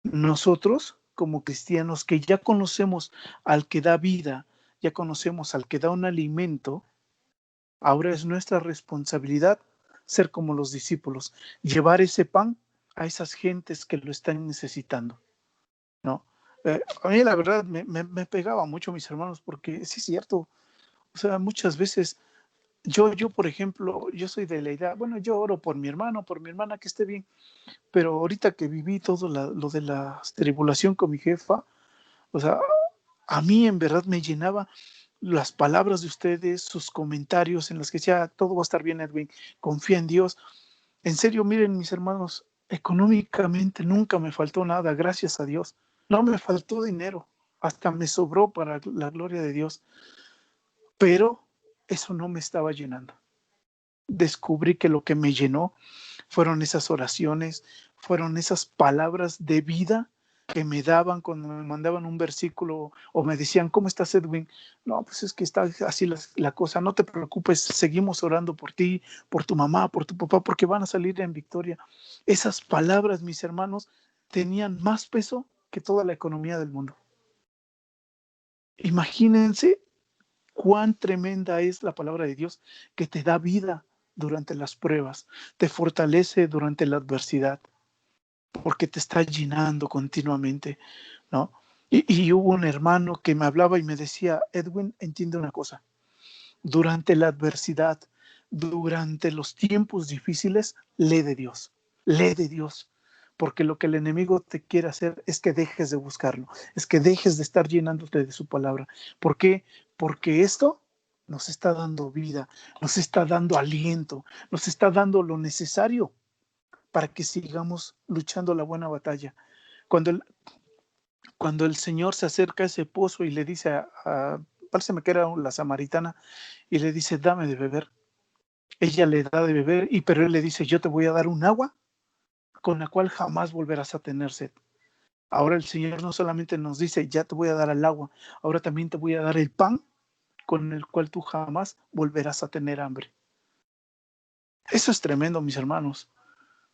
Nosotros, como cristianos que ya conocemos al que da vida, ya conocemos al que da un alimento, ahora es nuestra responsabilidad ser como los discípulos, llevar ese pan a esas gentes que lo están necesitando, ¿no? A mí la verdad me pegaba mucho mis hermanos porque sí es cierto, o sea, muchas veces yo, por ejemplo, yo soy de la idea, bueno, yo oro por mi hermano, por mi hermana que esté bien, pero ahorita que viví todo lo de la tribulación con mi jefa, o sea, a mí en verdad me llenaba las palabras de ustedes, sus comentarios en los que decía, todo va a estar bien, Edwin, confía en Dios. En serio, miren mis hermanos, económicamente nunca me faltó nada, gracias a Dios. No me faltó dinero, hasta me sobró para la gloria de Dios, pero eso no me estaba llenando. Descubrí que lo que me llenó fueron esas oraciones, fueron esas palabras de vida que me daban cuando me mandaban un versículo o me decían, ¿cómo estás, Edwin? No, pues es que está así la cosa, no te preocupes, seguimos orando por ti, por tu mamá, por tu papá, porque van a salir en victoria. Esas palabras, mis hermanos, tenían más peso que toda la economía del mundo. Imagínense cuán tremenda es la palabra de Dios que te da vida durante las pruebas, te fortalece durante la adversidad, porque te está llenando continuamente, ¿no? Y hubo un hermano que me hablaba y me decía, Edwin, entiende una cosa, durante la adversidad, durante los tiempos difíciles, lee de Dios, porque lo que el enemigo te quiere hacer es que dejes de buscarlo, es que dejes de estar llenándote de su palabra. ¿Por qué? Porque esto nos está dando vida, nos está dando aliento, nos está dando lo necesario para que sigamos luchando la buena batalla. Cuando el Señor se acerca a ese pozo y le dice parece que era la samaritana, y le dice, dame de beber. Ella le da de beber, pero él le dice, yo te voy a dar un agua con la cual jamás volverás a tener sed. Ahora el Señor no solamente nos dice, ya te voy a dar el agua, ahora también te voy a dar el pan con el cual tú jamás volverás a tener hambre. Eso es tremendo, mis hermanos.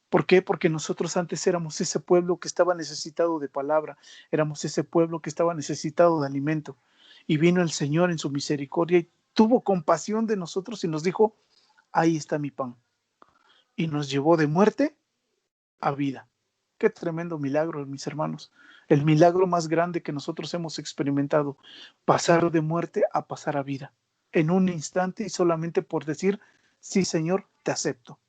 ¿Por qué? Porque nosotros antes éramos ese pueblo que estaba necesitado de palabra, éramos ese pueblo que estaba necesitado de alimento. Y vino el Señor en su misericordia y tuvo compasión de nosotros y nos dijo, ahí está mi pan. Y nos llevó de muerte a vida. Qué tremendo milagro, mis hermanos. El milagro más grande que nosotros hemos experimentado, pasar de muerte a pasar a vida. En un instante y solamente por decir, sí, Señor, te acepto.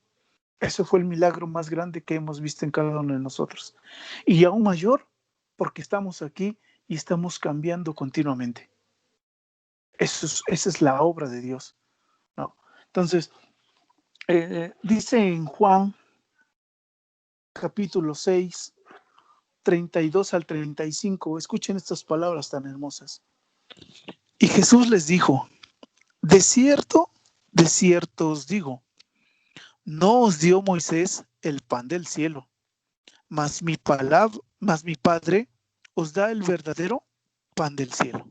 Ese fue el milagro más grande que hemos visto en cada uno de nosotros. Y aún mayor, porque estamos aquí y estamos cambiando continuamente. Esa es la obra de Dios, ¿no? Entonces, dice en Juan, capítulo 6, 32 al 35, escuchen estas palabras tan hermosas. Y Jesús les dijo, de cierto os digo, no os dio Moisés el pan del cielo, mas mi Padre os da el verdadero pan del cielo.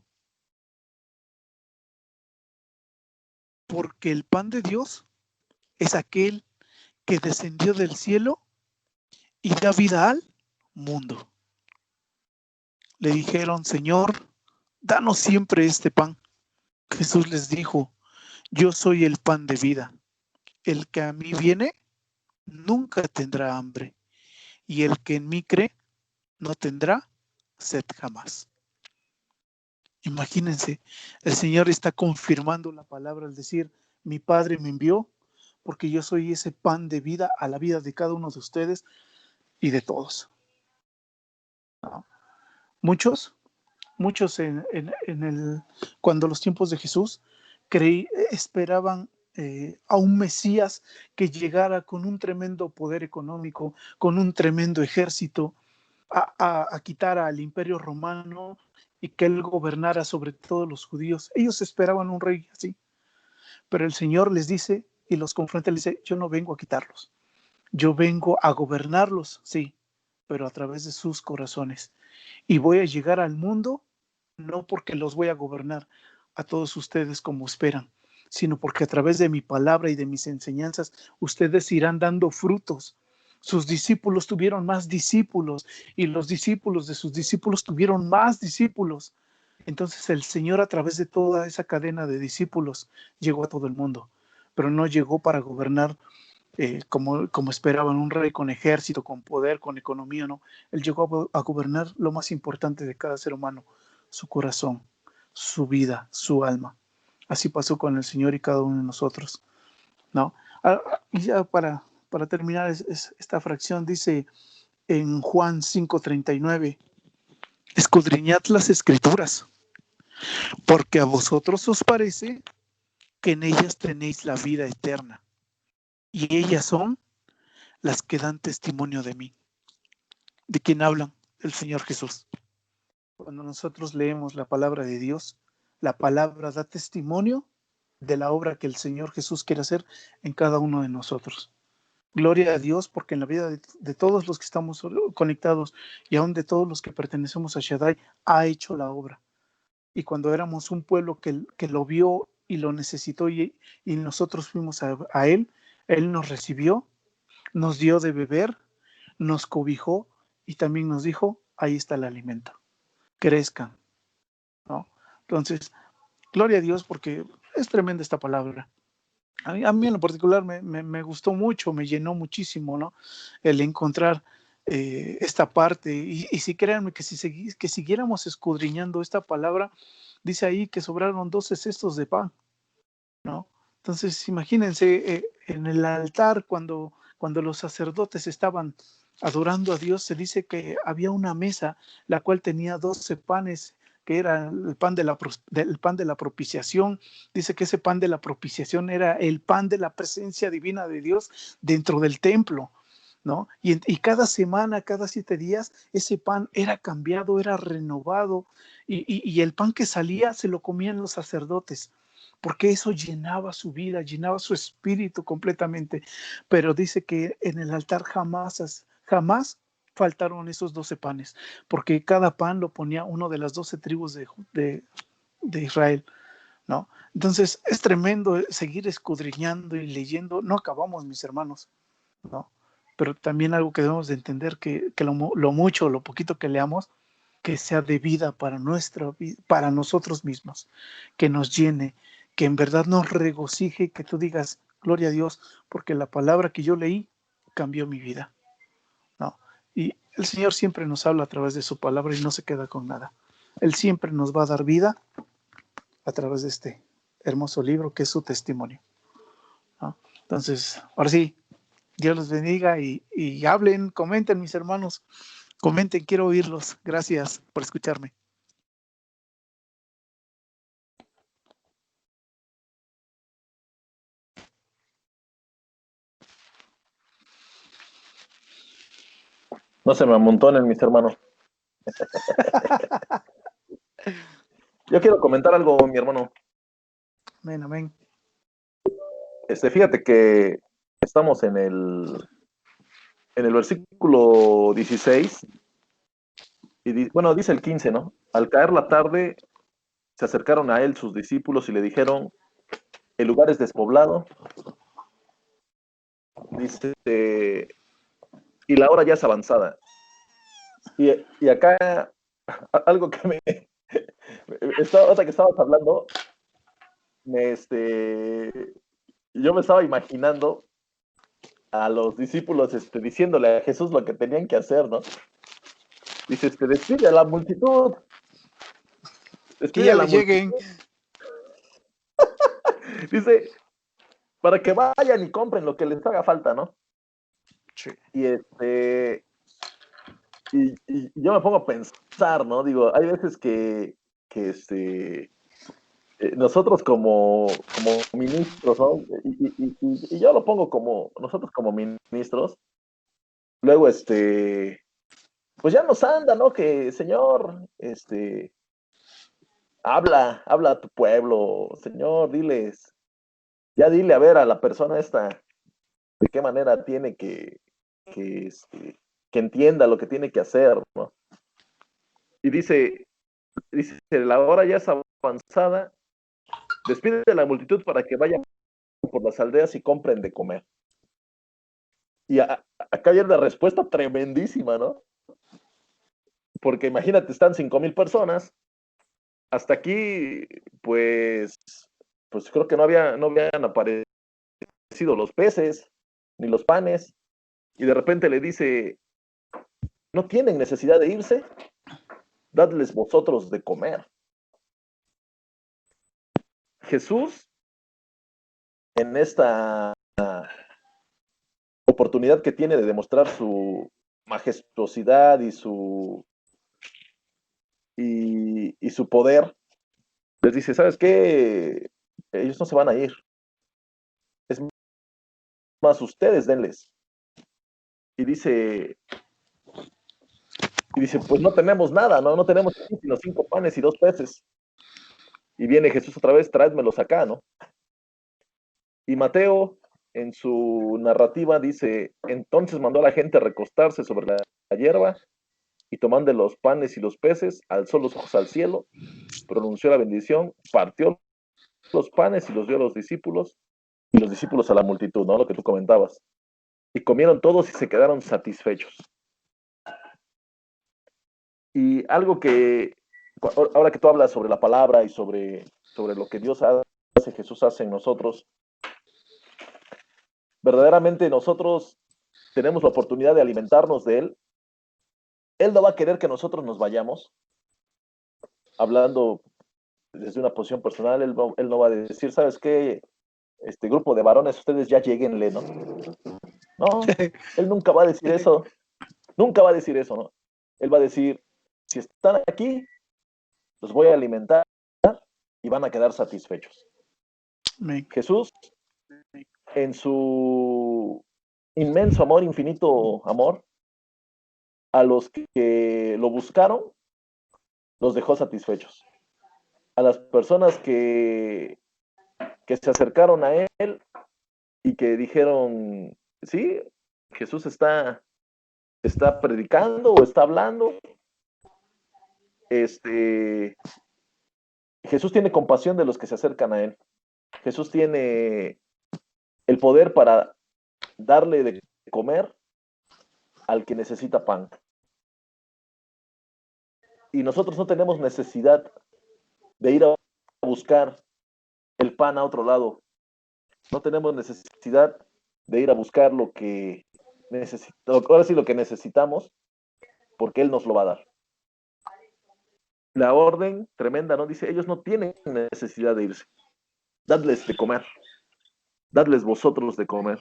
Porque el pan de Dios es aquel que descendió del cielo y da vida al mundo. Le dijeron, Señor, danos siempre este pan. Jesús les dijo, yo soy el pan de vida. El que a mí viene nunca tendrá hambre, y el que en mí cree no tendrá sed jamás. Imagínense, el Señor está confirmando la palabra al decir, mi Padre me envió porque yo soy ese pan de vida a la vida de cada uno de ustedes y de todos, ¿no? Muchos cuando los tiempos de Jesús esperaban a un Mesías que llegara con un tremendo poder económico, con un tremendo ejército, a quitar al imperio romano y que él gobernara sobre todos los judíos. Ellos esperaban un rey así, pero el Señor les dice y los confronta, les dice, yo no vengo a quitarlos, yo vengo a gobernarlos, sí, pero a través de sus corazones. Y voy a llegar al mundo no porque los voy a gobernar a todos ustedes como esperan, sino porque a través de mi palabra y de mis enseñanzas ustedes irán dando frutos. Sus discípulos tuvieron más discípulos y los discípulos de sus discípulos tuvieron más discípulos. Entonces el Señor a través de toda esa cadena de discípulos llegó a todo el mundo, pero no llegó para gobernar como esperaban, un rey con ejército, con poder, con economía, no. Él llegó a gobernar lo más importante de cada ser humano, su corazón, su vida, su alma. Así pasó con el Señor y cada uno de nosotros, ¿no? Y ya para terminar esta fracción, dice en Juan 5:39, escudriñad las escrituras, porque a vosotros os parece que en ellas tenéis la vida eterna, y ellas son las que dan testimonio de mí. ¿De quién hablan? El Señor Jesús. Cuando nosotros leemos la palabra de Dios, la palabra da testimonio de la obra que el Señor Jesús quiere hacer en cada uno de nosotros. Gloria a Dios, porque en la vida de todos los que estamos conectados y aún de todos los que pertenecemos a Shaddai, ha hecho la obra. Y cuando éramos un pueblo que lo vio y lo necesitó y nosotros fuimos a Él nos recibió, nos dio de beber, nos cobijó y también nos dijo, ahí está el alimento, crezcan, ¿no? Entonces, gloria a Dios porque es tremenda esta palabra. A mí en lo particular me gustó mucho, me llenó muchísimo, ¿no? El encontrar esta parte. Y si créanme que que siguiéramos escudriñando esta palabra, dice ahí que sobraron 12 cestos de pan, ¿no? Entonces, imagínense en el altar cuando los sacerdotes estaban adorando a Dios, se dice que había una mesa la cual tenía 12 panes, que era el pan de la propiciación. Dice que ese pan de la propiciación era el pan de la presencia divina de Dios dentro del templo, ¿no? Y cada semana, cada 7 días, ese pan era cambiado, era renovado, y el pan que salía se lo comían los sacerdotes, porque eso llenaba su vida, llenaba su espíritu completamente. Pero dice que en el altar jamás faltaron esos 12 panes, porque cada pan lo ponía uno de las 12 tribus de Israel, ¿no? Entonces es tremendo seguir escudriñando y leyendo. No acabamos, mis hermanos, ¿no? Pero también algo que debemos de entender, que lo mucho o lo poquito que leamos, que sea de vida para nosotros mismos, que nos llene, que en verdad nos regocije, que tú digas, gloria a Dios, porque la palabra que yo leí cambió mi vida, ¿no? Y el Señor siempre nos habla a través de su palabra y no se queda con nada. Él siempre nos va a dar vida a través de este hermoso libro que es su testimonio, ¿no? Entonces, ahora sí, Dios los bendiga y hablen, comenten, mis hermanos, comenten, quiero oírlos. Gracias por escucharme. No se me amontonen, mis hermanos. Yo quiero comentar algo, mi hermano. Amén, amén. Fíjate que estamos en el versículo 16, y bueno, dice el 15, ¿no? Al caer la tarde, se acercaron a él sus discípulos y le dijeron, el lugar es despoblado, dice, y la hora ya es avanzada. Y acá algo que ahorita que estabas hablando, yo me estaba imaginando a los discípulos diciéndole a Jesús lo que tenían que hacer, ¿no? Dice, despide a la multitud, Que despide ya a la le lleguen. multitud. Dice, para que vayan y compren lo que les haga falta, ¿no? Sí. Y yo me pongo a pensar, ¿no? Digo, hay veces que nosotros como ministros, ¿no? Y yo lo pongo como, nosotros como ministros, luego, pues ya nos anda, ¿no? Que, Señor, habla a tu pueblo, Señor, diles, ya dile a ver a la persona esta, de qué manera tiene que entienda lo que tiene que hacer, ¿no? Y dice, la hora ya es avanzada, despide de la multitud para que vayan por las aldeas y compren de comer. Y acá hay una respuesta tremendísima, ¿no? Porque imagínate, están 5,000 personas. Hasta aquí, pues creo que no habían aparecido los peces, ni los panes. Y de repente le dice, no tienen necesidad de irse, dadles vosotros de comer. Jesús, en esta oportunidad que tiene de demostrar su majestuosidad y su poder, les dice, ¿sabes qué? Ellos no se van a ir. Es más, ustedes denles. Y dice, pues no tenemos nada, no tenemos sino 5 panes y 2 peces. Y viene Jesús otra vez, tráedmelos acá, ¿no? Y Mateo, en su narrativa, dice, entonces mandó a la gente a recostarse sobre la hierba y tomando los panes y los peces, alzó los ojos al cielo, pronunció la bendición, partió los panes y los dio a los discípulos, y los discípulos a la multitud, ¿no? Lo que tú comentabas. Y comieron todos y se quedaron satisfechos. Y algo que, ahora que tú hablas sobre la palabra y sobre lo que Dios hace, Jesús hace en nosotros, verdaderamente nosotros tenemos la oportunidad de alimentarnos de Él. Él no va a querer que nosotros nos vayamos, hablando desde una posición personal, él no va a decir, ¿sabes qué? Este grupo de varones, ustedes ya lleguenle, ¿no? No, Él nunca va a decir eso, nunca va a decir eso, ¿no? Él va a decir, si están aquí, los voy a alimentar y van a quedar satisfechos. Amén. Jesús, en su inmenso amor, infinito amor, a los que lo buscaron, los dejó satisfechos. A las personas que se acercaron a Él y que dijeron, sí, Jesús está predicando o está hablando, Jesús tiene compasión de los que se acercan a Él. Jesús tiene el poder para darle de comer al que necesita pan. Y nosotros no tenemos necesidad de ir a buscar el pan a otro lado. No tenemos necesidad de ir a buscar lo que necesitamos, ahora sí lo que necesitamos, porque Él nos lo va a dar. La orden tremenda, ¿no? Dice, ellos no tienen necesidad de irse. Dadles de comer. Dadles vosotros de comer.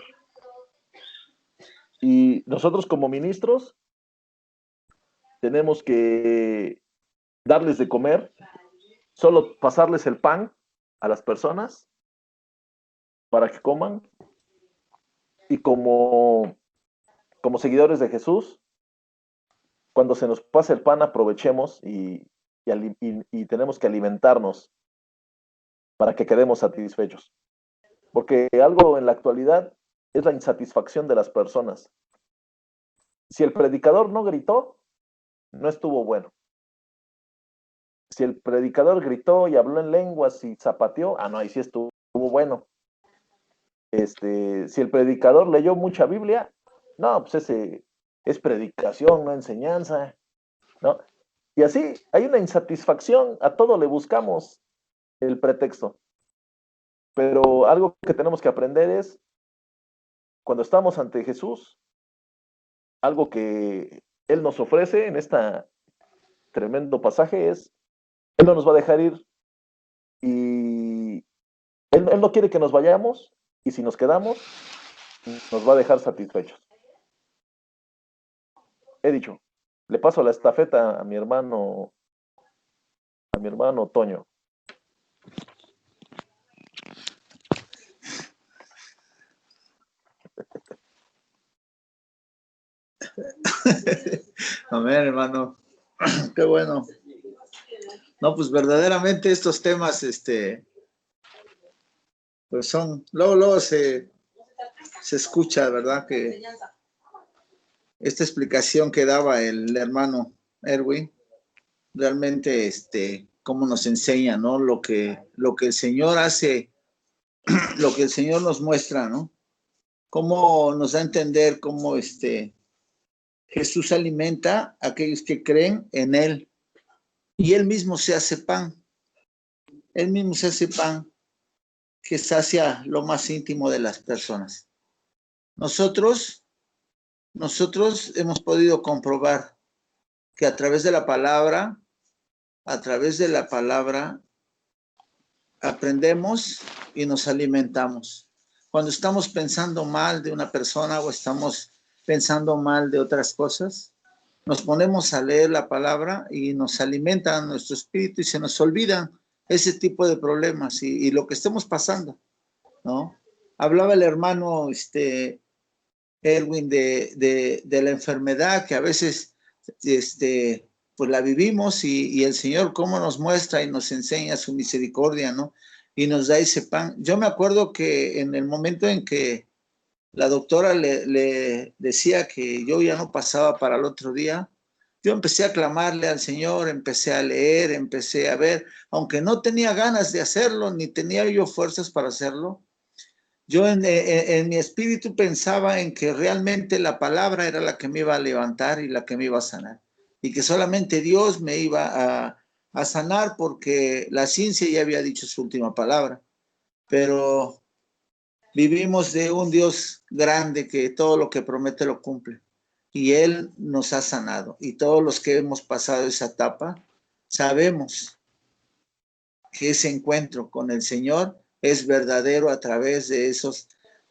Y nosotros como ministros tenemos que darles de comer, solo pasarles el pan a las personas para que coman. Y como seguidores de Jesús, cuando se nos pase el pan, aprovechemos y tenemos que alimentarnos para que quedemos satisfechos. Porque algo en la actualidad es la insatisfacción de las personas. Si el predicador no gritó, no estuvo bueno. Si el predicador gritó y habló en lenguas y zapateó, no, ahí sí estuvo bueno. Si el predicador leyó mucha Biblia, no, pues ese es predicación, no enseñanza, ¿no? Y así hay una insatisfacción, a todo le buscamos el pretexto. Pero algo que tenemos que aprender es, cuando estamos ante Jesús, algo que Él nos ofrece en este tremendo pasaje es, Él no nos va a dejar ir y Él no quiere que nos vayamos, y si nos quedamos, nos va a dejar satisfechos. He dicho, le paso la estafeta a mi hermano Toño. Amén, hermano. Qué bueno. No, pues verdaderamente estos temas, pues son, luego se escucha, ¿verdad? Que esta explicación que daba el hermano Erwin, realmente, cómo nos enseña, ¿no? Lo que el Señor hace, lo que el Señor nos muestra, ¿no? Cómo nos da a entender cómo, Jesús alimenta a aquellos que creen en Él. Y Él mismo se hace pan. Él mismo se hace pan que sacia lo más íntimo de las personas. Nosotros hemos podido comprobar que a través de la palabra, aprendemos y nos alimentamos. Cuando estamos pensando mal de una persona o estamos pensando mal de otras cosas, nos ponemos a leer la palabra y nos alimenta nuestro espíritu y se nos olvidan ese tipo de problemas y lo que estemos pasando, ¿no? Hablaba el hermano Erwin de la enfermedad que a veces pues la vivimos y el Señor cómo nos muestra y nos enseña su misericordia, ¿no? Y nos da ese pan. Yo me acuerdo que en el momento en que la doctora le decía que yo ya no pasaba para el otro día, yo empecé a clamarle al Señor, empecé a leer, empecé a ver, aunque no tenía ganas de hacerlo, ni tenía yo fuerzas para hacerlo, yo en mi espíritu pensaba en que realmente la palabra era la que me iba a levantar y la que me iba a sanar, y que solamente Dios me iba a sanar porque la ciencia ya había dicho su última palabra, pero vivimos de un Dios grande que todo lo que promete lo cumple. Y Él nos ha sanado. Y todos los que hemos pasado esa etapa, sabemos que ese encuentro con el Señor es verdadero a través de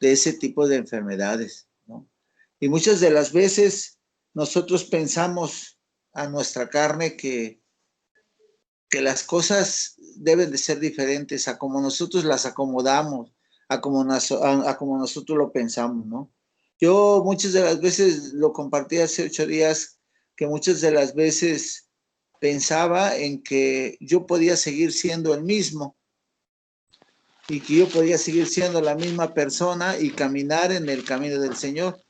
ese tipo de enfermedades, ¿no? Y muchas de las veces nosotros pensamos a nuestra carne que las cosas deben de ser diferentes a como nosotros las acomodamos, a como nosotros lo pensamos, ¿no? Yo muchas de las veces lo compartí hace 8 días, que muchas de las veces pensaba en que yo podía seguir siendo el mismo y que yo podía seguir siendo la misma persona y caminar en el camino del Señor.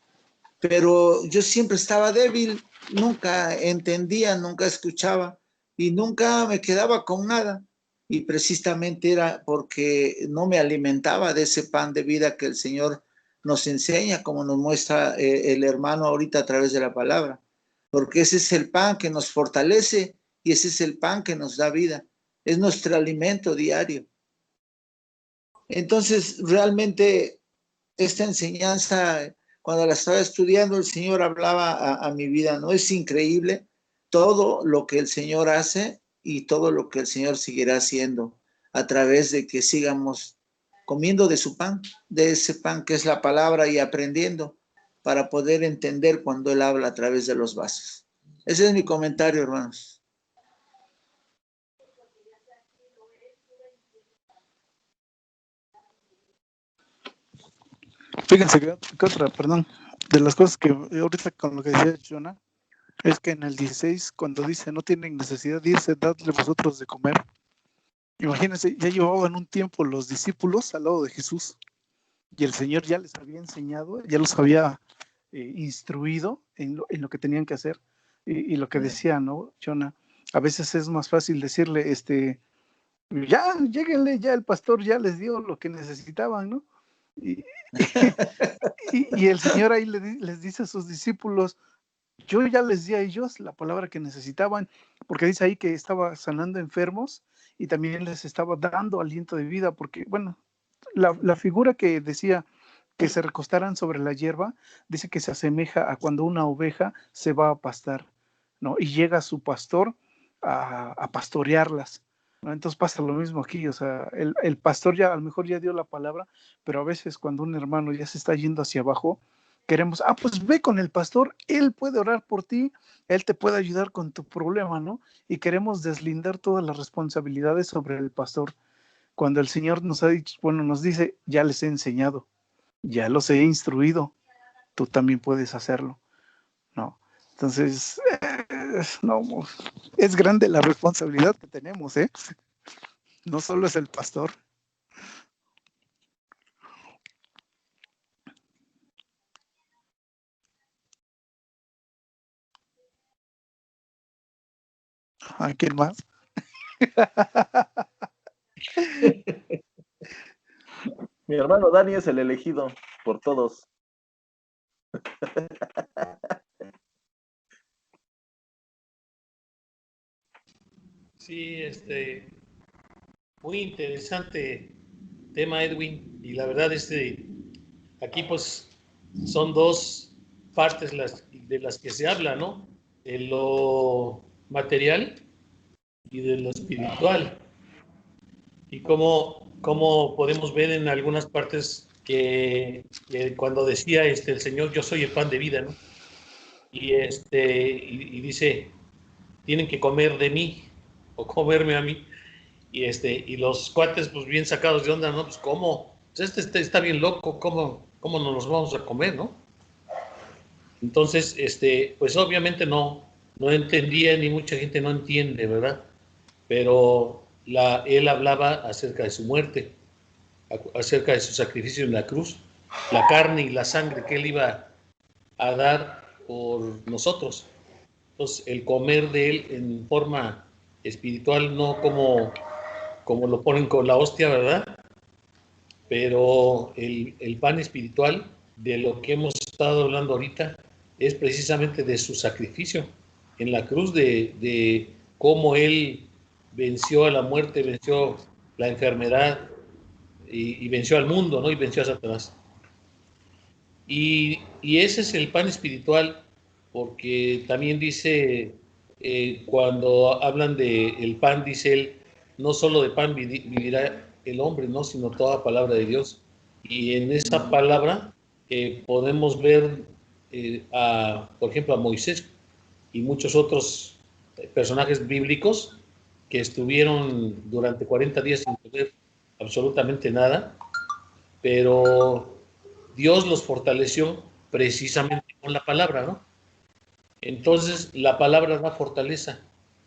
Pero yo siempre estaba débil, nunca entendía, nunca escuchaba y nunca me quedaba con nada. Y precisamente era porque no me alimentaba de ese pan de vida que el Señor nos enseña, como nos muestra el hermano ahorita a través de la palabra. Porque ese es el pan que nos fortalece y ese es el pan que nos da vida. Es nuestro alimento diario. Entonces, realmente esta enseñanza, cuando la estaba estudiando, el Señor hablaba a mi vida, ¿no? Es increíble todo lo que el Señor hace y todo lo que el Señor seguirá haciendo a través de que sigamos comiendo de su pan, de ese pan que es la palabra y aprendiendo para poder entender cuando Él habla a través de los vasos. Ese es mi comentario, hermanos. Fíjense que otra, perdón, de las cosas que ahorita con lo que decía Jonah, es que en el 16, cuando dice no tienen necesidad de irse, dadle vosotros de comer. Imagínense, ya llevaban un tiempo los discípulos al lado de Jesús y el Señor ya les había enseñado, ya los había instruido en lo que tenían que hacer. Y lo que decía, ¿no, Jonah? A veces es más fácil decirle, ya, lléguenle, ya el pastor ya les dio lo que necesitaban, ¿no? Y el Señor ahí les dice a sus discípulos, yo ya les di a ellos la palabra que necesitaban, porque dice ahí que estaba sanando enfermos y también les estaba dando aliento de vida, porque, bueno, la figura que decía que se recostaran sobre la hierba, dice que se asemeja a cuando una oveja se va a pastar, ¿no? Y llega su pastor a pastorearlas, ¿no? Entonces pasa lo mismo aquí, o sea, el pastor ya a lo mejor ya dio la palabra, pero a veces cuando un hermano ya se está yendo hacia abajo, queremos, pues ve con el pastor, él puede orar por ti, él te puede ayudar con tu problema, ¿no? Y queremos deslindar todas las responsabilidades sobre el pastor, cuando el Señor nos ha dicho, bueno, nos dice, ya les he enseñado, ya los he instruido, tú también puedes hacerlo, ¿no? Entonces, no, es grande la responsabilidad que tenemos, ¿eh? No solo es el pastor. ¿A quién más? Mi hermano Dani es el elegido por todos. Sí, muy interesante tema, Edwin, y la verdad, aquí pues son dos partes de las que se habla, ¿no? De lo material y de lo espiritual. Y cómo podemos ver en algunas partes que cuando decía el Señor, yo soy el pan de vida, ¿no? Y dice, tienen que comer de mí o comerme a mí. Y los cuates, pues bien sacados de onda, ¿no? Pues cómo, pues está bien loco, ¿cómo nos los vamos a comer, no? Entonces, pues obviamente no entendía, ni mucha gente no entiende, ¿verdad? Pero él hablaba acerca de su muerte, acerca de su sacrificio en la cruz, la carne y la sangre que él iba a dar por nosotros. Entonces, el comer de él en forma espiritual, no como lo ponen con la hostia, ¿verdad? Pero el pan espiritual, de lo que hemos estado hablando ahorita, es precisamente de su sacrificio en la cruz, de cómo él venció a la muerte, venció la enfermedad y venció al mundo, ¿no? Y venció a Satanás. Y ese es el pan espiritual, porque también dice, cuando hablan de el pan, dice él, no solo de pan vivirá el hombre, ¿no? Sino toda palabra de Dios. Y en esa palabra podemos ver, por ejemplo, a Moisés y muchos otros personajes bíblicos que estuvieron durante 40 días sin comer absolutamente nada, pero Dios los fortaleció precisamente con la palabra, ¿no? Entonces, la palabra da fortaleza,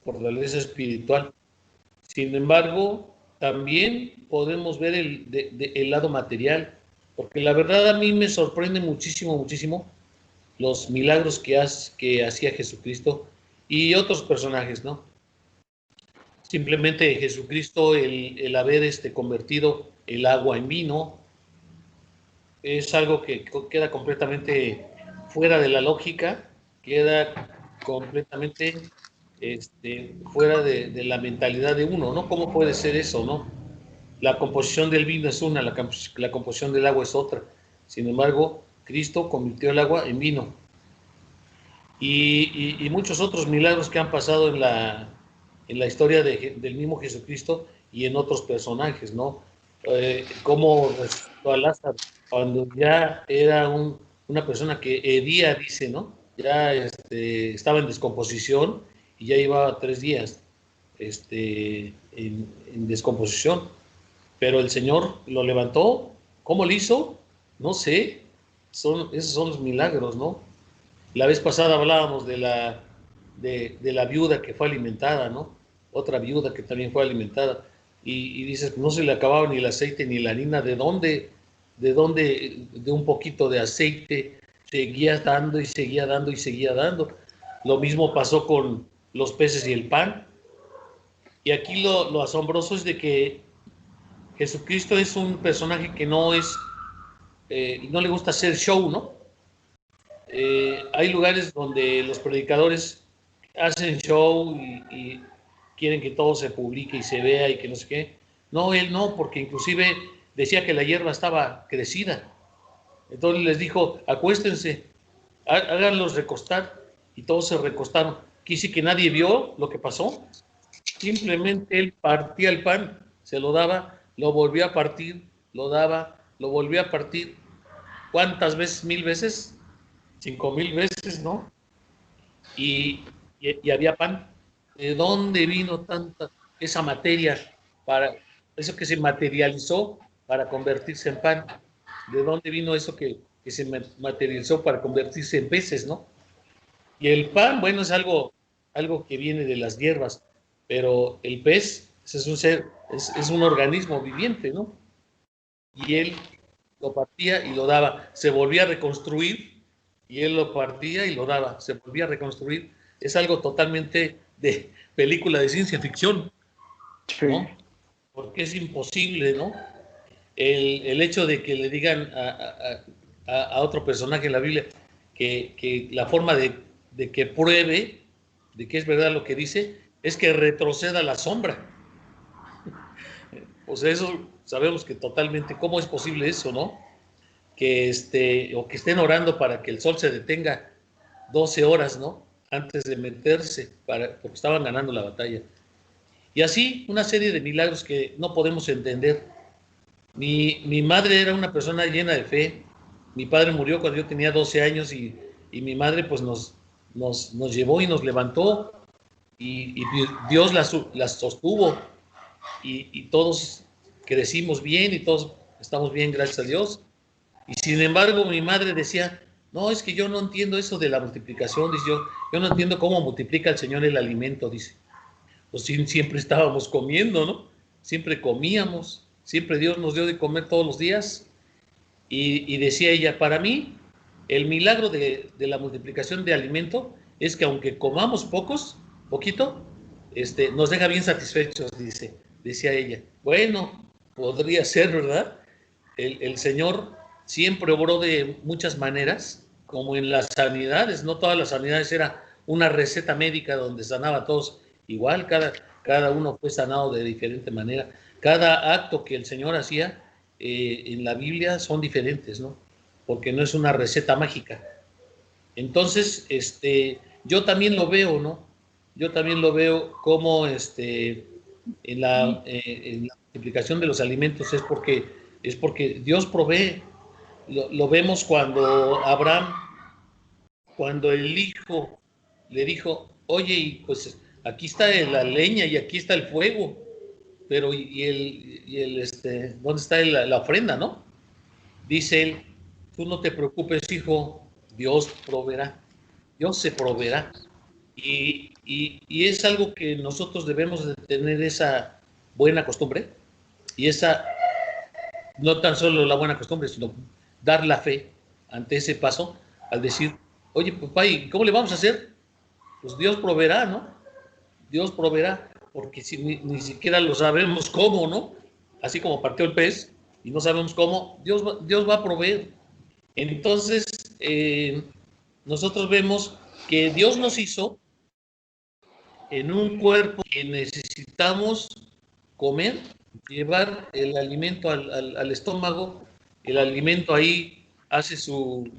fortaleza espiritual. Sin embargo, también podemos ver el lado material, porque la verdad a mí me sorprende muchísimo, muchísimo los milagros que hacía Jesucristo y otros personajes, ¿no? Simplemente Jesucristo, el haber convertido el agua en vino, es algo que queda completamente fuera de la lógica, queda completamente fuera de la mentalidad de uno, ¿no? ¿Cómo puede ser eso, no? La composición del vino es una, la composición del agua es otra. Sin embargo, Cristo convirtió el agua en vino. Y muchos otros milagros que han pasado en la historia del mismo Jesucristo y en otros personajes, ¿no? Cómo resucitó a Lázaro cuando ya era una persona que hedía, dice, ¿no? Ya estaba en descomposición y ya iba 3 días en descomposición. Pero el Señor lo levantó. ¿Cómo lo hizo? No sé. Esos son los milagros, ¿no? La vez pasada hablábamos de la viuda que fue alimentada, ¿no? Otra viuda que también fue alimentada. Y dices, no se le acababa ni el aceite ni la harina. ¿De dónde? De un poquito de aceite seguía dando y seguía dando y seguía dando. Lo mismo pasó con los peces y el pan. Y aquí lo asombroso es de que Jesucristo es un personaje que no le gusta hacer show, ¿no? hay lugares donde los predicadores hacen show y quieren que todo se publique y se vea y que no sé qué. No, él no, porque inclusive decía que la hierba estaba crecida. Entonces les dijo, acuéstense, háganlos recostar, y todos se recostaron. Quise que nadie vio lo que pasó. Simplemente él partía el pan, se lo daba, lo volvía a partir, lo daba, lo volvía a partir. ¿Cuántas veces? 1000 veces, 5000 veces, ¿no? Y había pan. ¿De dónde vino tanta esa materia para eso que se materializó para convertirse en pan? ¿De dónde vino eso que se materializó para convertirse en peces, no? Y el pan, bueno, es algo que viene de las hierbas, pero el pez es un ser, es un organismo viviente, ¿no? Y él lo partía y lo daba, se volvía a reconstruir, y él lo partía y lo daba, se volvía a reconstruir. Es algo totalmente de película de ciencia ficción, ¿no? Sí. Porque es imposible, ¿no? El hecho de que le digan a otro personaje en la Biblia que la forma de que pruebe de que es verdad lo que dice es que retroceda la sombra. O sea, eso sabemos que totalmente, ¿cómo es posible eso, no? O que estén orando para que el sol se detenga 12 horas, ¿no? Antes de meterse, porque estaban ganando la batalla. Y así, una serie de milagros que no podemos entender. Mi madre era una persona llena de fe. Mi padre murió cuando yo tenía 12 años y mi madre pues nos llevó y nos levantó y Dios las sostuvo y todos crecimos bien y todos estamos bien, gracias a Dios. Y sin embargo mi madre decía, no, es que yo no entiendo eso de la multiplicación, dice yo no entiendo cómo multiplica el Señor el alimento, dice. Pues siempre estábamos comiendo, ¿no? Siempre comíamos, siempre Dios nos dio de comer todos los días. Y decía ella, para mí, el milagro de la multiplicación de alimento es que aunque comamos poquito, nos deja bien satisfechos, decía ella. Bueno, podría ser, ¿verdad? El Señor siempre obró de muchas maneras, como en las sanidades, no todas las sanidades era una receta médica donde sanaba a todos igual, cada uno fue sanado de diferente manera. Cada acto que el Señor hacía en la Biblia son diferentes, ¿no? Porque no es una receta mágica. Entonces, yo también lo veo, ¿no? Yo también lo veo como en la multiplicación de los alimentos es porque Dios provee. Lo vemos cuando Abraham, cuando el hijo le dijo, oye, y pues aquí está la leña y aquí está el fuego, pero ¿dónde está la ofrenda, no? Dice él, tú no te preocupes, hijo, Dios proveerá, Dios se proveerá. Y es algo que nosotros debemos de tener esa buena costumbre, y esa, no tan solo la buena costumbre, sino dar la fe ante ese paso, al decir, oye, papá, ¿y cómo le vamos a hacer? Pues Dios proveerá, ¿no? Dios proveerá, porque si ni siquiera lo sabemos cómo, ¿no? Así como partió el pez y no sabemos cómo, Dios va a proveer. Entonces, nosotros vemos que Dios nos hizo en un cuerpo que necesitamos comer, llevar el alimento al estómago, el alimento ahí hace su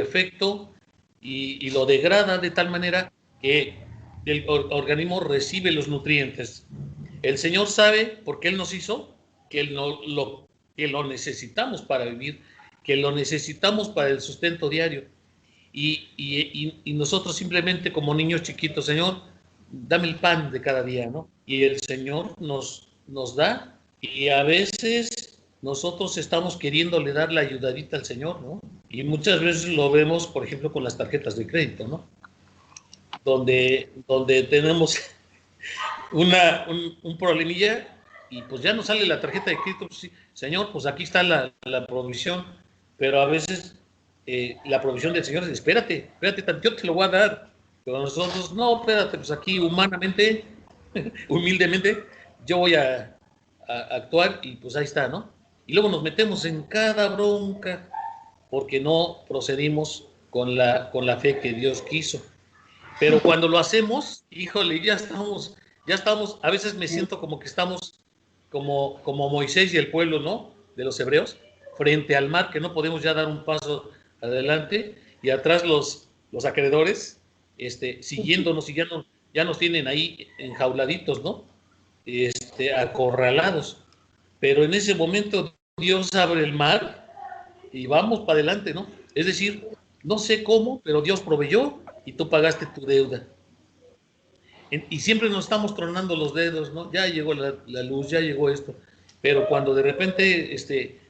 efecto y lo degrada de tal manera que el organismo recibe los nutrientes. El Señor sabe, porque Él nos hizo, que lo necesitamos para vivir, que lo necesitamos para el sustento diario. Y nosotros simplemente como niños chiquitos, Señor, dame el pan de cada día, ¿no? Y el Señor nos da, y a veces nosotros estamos queriéndole dar la ayudadita al Señor, ¿no? Y muchas veces lo vemos, por ejemplo, con las tarjetas de crédito, ¿no? Donde tenemos un problemilla y pues ya no sale la tarjeta de crédito, pues, sí, Señor, pues aquí está la provisión, pero a veces la provisión del Señor es, espérate, yo te lo voy a dar, pero nosotros, no, espérate, pues aquí humanamente, humildemente, yo voy a actuar y pues ahí está, ¿no? Y luego nos metemos en cada bronca porque no procedimos con la fe que Dios quiso. Pero cuando lo hacemos, híjole, ya estamos, a veces me siento como que estamos como Moisés y el pueblo, ¿no? De los hebreos, frente al mar, que no podemos ya dar un paso adelante, y atrás los acreedores, siguiéndonos, y ya nos tienen ahí enjauladitos, ¿no? Acorralados. Pero en ese momento Dios abre el mar y vamos para adelante, ¿no? Es decir, no sé cómo, pero Dios proveyó y tú pagaste tu deuda. Y siempre nos estamos tronando los dedos, ¿no? Ya llegó la luz, ya llegó esto. Pero cuando de repente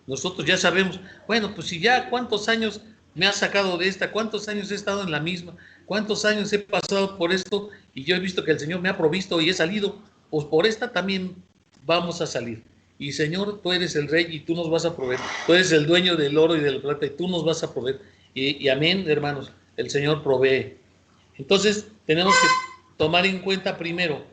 nosotros ya sabemos, bueno, pues si ya cuántos años me has sacado de esta, cuántos años he estado en la misma, cuántos años he pasado por esto y yo he visto que el Señor me ha provisto y he salido, pues por esta también vamos a salir. Y Señor, tú eres el Rey y tú nos vas a proveer. Tú eres el dueño del oro y de la plata y tú nos vas a proveer. Y amén, hermanos, el Señor provee. Entonces, tenemos que tomar en cuenta primero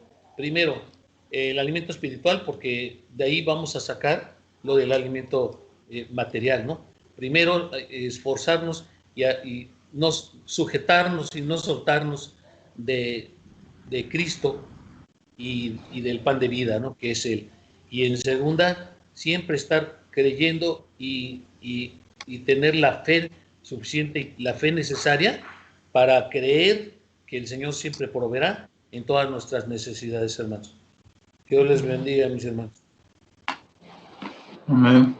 el alimento espiritual, porque de ahí vamos a sacar lo del alimento material, ¿no? Primero, esforzarnos y no sujetarnos y no soltarnos de Cristo y del pan de vida, ¿no? Que es Él. Y en segunda, siempre estar creyendo y tener la fe suficiente y la fe necesaria para creer que el Señor siempre proveerá en todas nuestras necesidades, hermanos. Que Dios les bendiga, mis hermanos. Amén.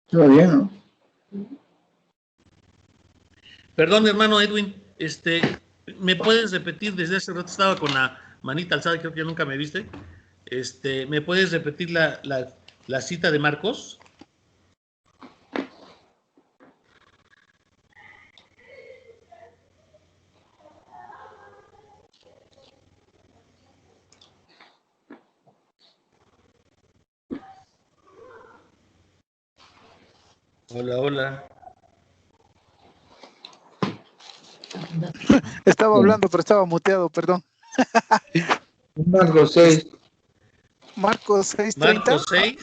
Todo bien, ¿no? Perdón, hermano Edwin, ¿me puedes repetir? Desde hace rato estaba con la manita alzada, creo que nunca me viste. ¿Me puedes repetir la cita de Marcos? Hola, hola. Estaba hablando, pero estaba muteado, perdón. Marcos 6. Marcos 6:30. Marcos 6.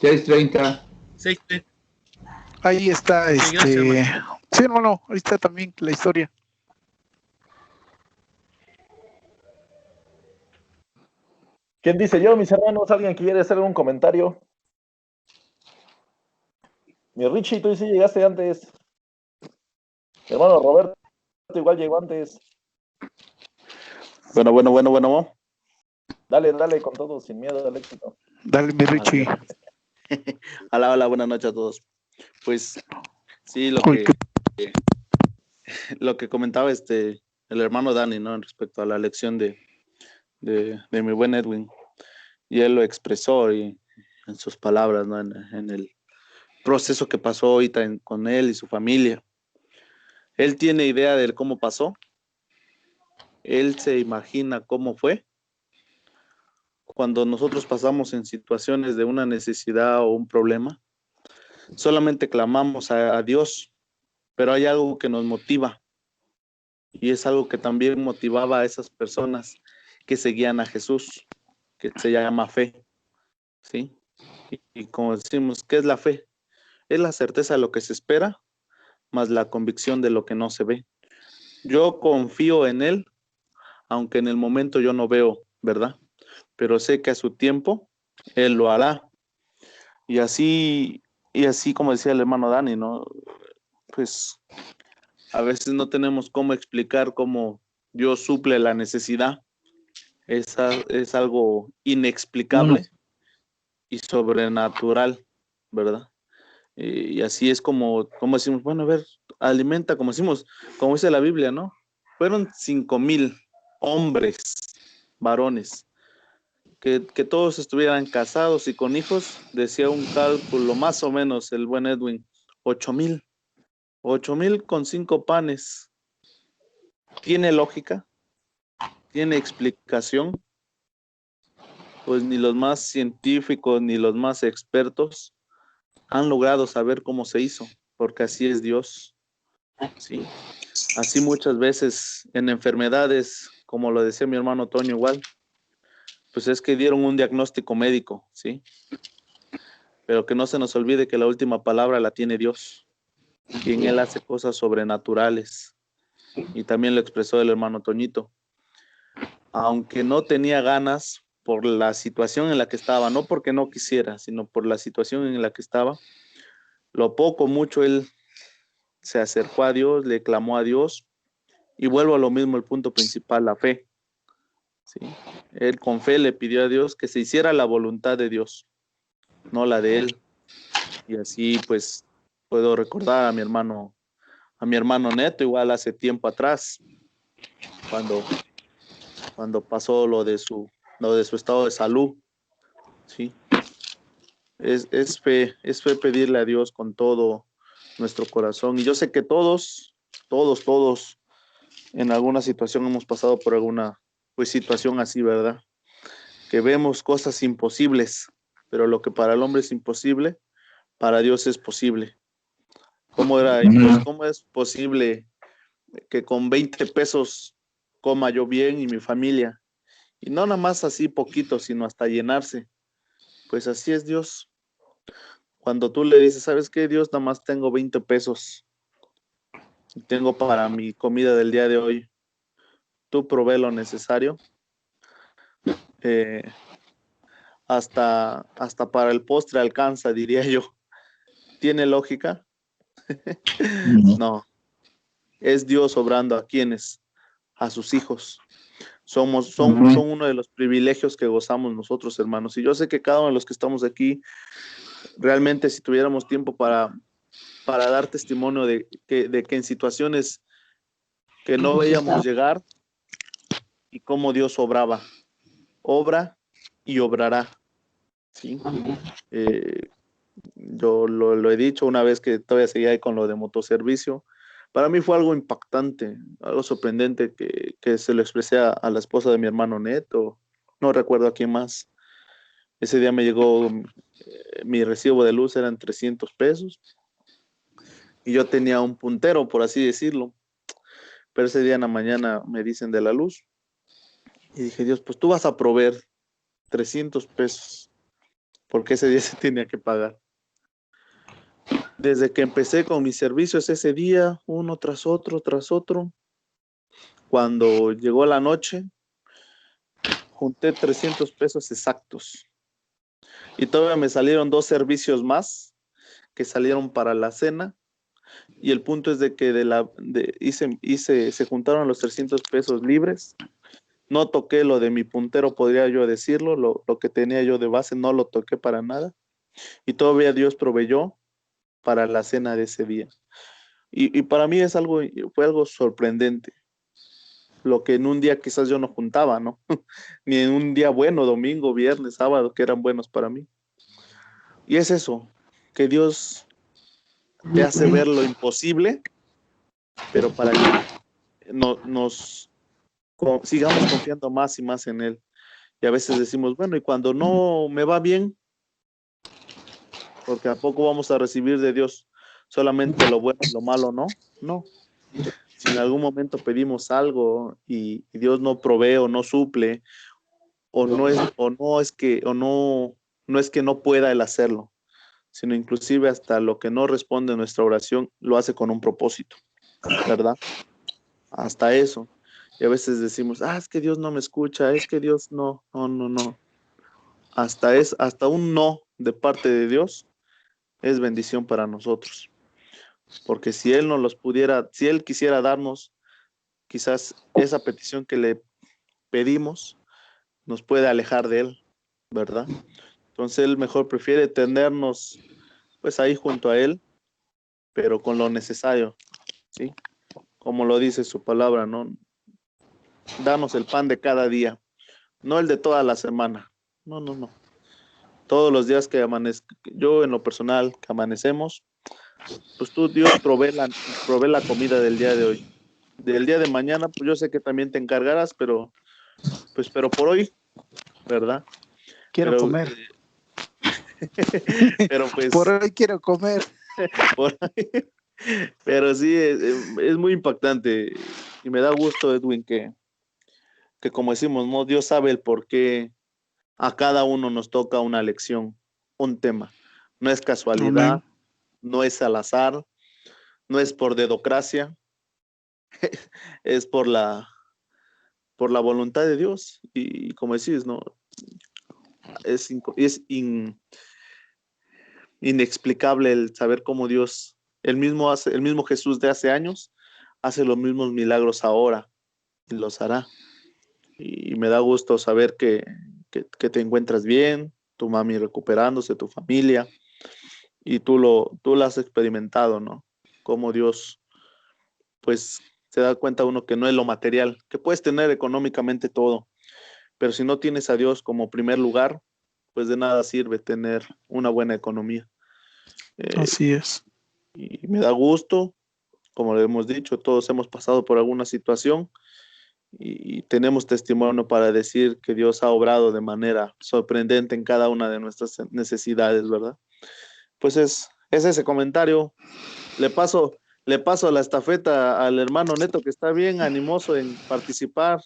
6:30. 6:30. Ahí está, Sí, gracias, hermano. Sí, hermano, ahí está también la historia. ¿Quién dice yo, mis hermanos? ¿Alguien quiere hacer un comentario? Mi Richie, tú sí llegaste antes. Mi hermano Roberto igual llegó antes. Bueno. Dale con todo, sin miedo al éxito. Dale, mi Richie. Hola, buenas noches a todos. Pues sí, lo que comentaba el hermano Dani, ¿no? Respecto a la lección de mi buen Edwin. Y él lo expresó en sus palabras, ¿no? En el proceso que pasó ahorita con él y su familia. Él tiene idea de cómo pasó. Él se imagina cómo fue. Cuando nosotros pasamos en situaciones de una necesidad o un problema, solamente clamamos a Dios, pero hay algo que nos motiva, y es algo que también motivaba a esas personas que seguían a Jesús, que se llama fe, ¿sí? Y como decimos, ¿qué es la fe? Es la certeza de lo que se espera, más la convicción de lo que no se ve. Yo confío en Él, aunque en el momento yo no veo, ¿verdad? Pero sé que a su tiempo Él lo hará. Y así como decía el hermano Dani, ¿no? Pues a veces no tenemos cómo explicar cómo Dios suple la necesidad. Es algo inexplicable y sobrenatural, ¿verdad? Y así es como decimos, bueno, a ver, alimenta, como decimos, como dice la Biblia, ¿no? Fueron 5,000 hombres, varones, que todos estuvieran casados y con hijos. Decía un cálculo más o menos el buen Edwin, 8,000 con 5 panes. ¿Tiene lógica? ¿Tiene explicación? Pues ni los más científicos ni los más expertos han logrado saber cómo se hizo, porque así es Dios, ¿sí? Así muchas veces en enfermedades, como lo decía mi hermano Toño igual, pues es que dieron un diagnóstico médico, ¿sí? pero que no se nos olvide que la última palabra la tiene Dios, y en Él hace cosas sobrenaturales. Y también lo expresó el hermano Toñito. Aunque no tenía ganas por la situación en la que estaba, no porque no quisiera, sino por la situación en la que estaba, lo poco, mucho, él se acercó a Dios, le clamó a Dios, y vuelvo a lo mismo, el punto principal, la fe. ¿Sí? Él con fe le pidió a Dios que se hiciera la voluntad de Dios, no la de él. Y así pues puedo recordar a mi hermano Neto, igual hace tiempo atrás, cuando pasó lo de su estado de salud. ¿Sí? Es fe pedirle a Dios con todo nuestro corazón. Y yo sé que todos en alguna situación hemos pasado por alguna pues situación así, ¿verdad? Que vemos cosas imposibles, pero lo que para el hombre es imposible, para Dios es posible. ¿Cómo es posible que con 20 pesos coma yo bien y mi familia? Y no nada más así poquito, sino hasta llenarse. Pues así es Dios. Cuando tú le dices, ¿sabes qué, Dios? Nada más tengo 20 pesos y tengo para mi comida del día de hoy. Tú provee lo necesario. Hasta para el postre alcanza, diría yo. ¿Tiene lógica? No. Es Dios obrando a quienes, a sus hijos. Son uno de los privilegios que gozamos nosotros, hermanos. Y yo sé que cada uno de los que estamos aquí, realmente si tuviéramos tiempo para dar testimonio de que en situaciones que no veíamos llegar y cómo Dios obra y obrará. ¿Sí? Yo lo he dicho una vez que todavía seguía ahí con lo de motoservicio. Para mí fue algo impactante, algo sorprendente que se lo expresé a la esposa de mi hermano Neto, no recuerdo a quién más. Ese día me llegó mi recibo de luz, eran 300 pesos, y yo tenía un puntero, por así decirlo, pero ese día en la mañana me dicen de la luz, y dije, Dios, pues tú vas a proveer 300 pesos, porque ese día se tenía que pagar. Desde que empecé con mis servicios ese día, uno tras otro, cuando llegó la noche, junté 300 pesos exactos. Y todavía me salieron 2 servicios más que salieron para la cena. Y el punto es de que se juntaron los 300 pesos libres. No toqué lo de mi puntero, podría yo decirlo. Lo que tenía yo de base no lo toqué para nada. Y todavía Dios proveyó para la cena de ese día. Y para mí fue algo sorprendente. Lo que en un día quizás yo no juntaba, ¿no? Ni en un día bueno, domingo, viernes, sábado, que eran buenos para mí. Y es eso, que Dios te hace ver lo imposible, pero para que sigamos confiando más y más en Él. Y a veces decimos, bueno, y cuando no me va bien, porque ¿a poco vamos a recibir de Dios solamente lo bueno y lo malo, no? No. Si en algún momento pedimos algo y Dios no provee o no suple, no es que no pueda Él hacerlo, sino inclusive hasta lo que no responde nuestra oración lo hace con un propósito, ¿verdad? Hasta eso. Y a veces decimos, es que Dios no me escucha, es que Dios no. Hasta un no de parte de Dios es bendición para nosotros. Porque si Él si Él quisiera darnos quizás esa petición que le pedimos, nos puede alejar de Él, ¿verdad? Entonces Él mejor prefiere tenernos pues ahí junto a Él, pero con lo necesario, ¿sí? Como lo dice su palabra, ¿no? Danos el pan de cada día, no el de toda la semana. No. Todos los días que yo en lo personal, que amanecemos, pues tú, Dios, provee la comida del día de hoy. Del día de mañana, pues yo sé que también te encargarás, pero por hoy, ¿verdad? Quiero comer. Pero pues... Por hoy quiero comer. Pero sí, es muy impactante y me da gusto, Edwin, que como decimos, ¿no? Dios sabe el por qué a cada uno nos toca una lección, un tema. No es casualidad, Amén. no es al azar, no es por dedocracia, es por la voluntad de Dios. Y como decís, ¿no? Es inexplicable el saber cómo Dios, el mismo Jesús de hace años, hace los mismos milagros ahora y los hará. Y me da gusto saber que te encuentras bien, tu mami recuperándose, tu familia, y tú lo has experimentado, ¿no? Cómo Dios, pues, se da cuenta uno que no es lo material, que puedes tener económicamente todo, pero si no tienes a Dios como primer lugar, pues de nada sirve tener una buena economía. Así es. Y me da gusto, como le hemos dicho, todos hemos pasado por alguna situación y tenemos testimonio para decir que Dios ha obrado de manera sorprendente en cada una de nuestras necesidades, ¿verdad? Pues es ese comentario. Le paso la estafeta al hermano Neto, que está bien animoso en participar.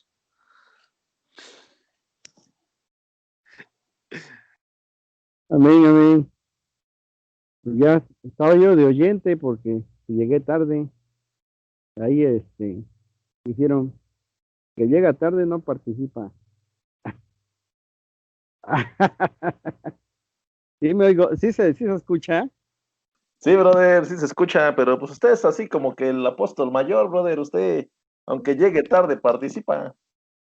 Amén, amén. Pues ya estaba yo de oyente porque llegué tarde. Ahí dijeron que llega tarde no participa. Sí me oigo, sí se escucha. Sí, brother, sí se escucha, pero pues usted es así como que el apóstol mayor, brother. Usted, aunque llegue tarde, participa.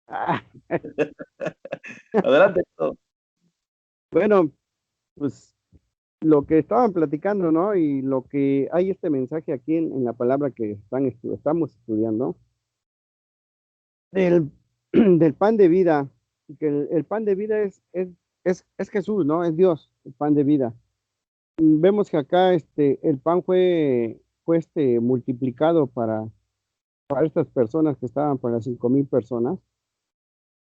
Ah, Adelante. Héctor. bueno, pues lo que estaban platicando, ¿no? Y lo que hay este mensaje aquí en la palabra que estamos estudiando, del, del pan de vida, que el pan de vida es Jesús, ¿no? Es Dios, el pan de vida. Vemos que acá el pan fue multiplicado para estas personas que estaban, para las 5,000 personas,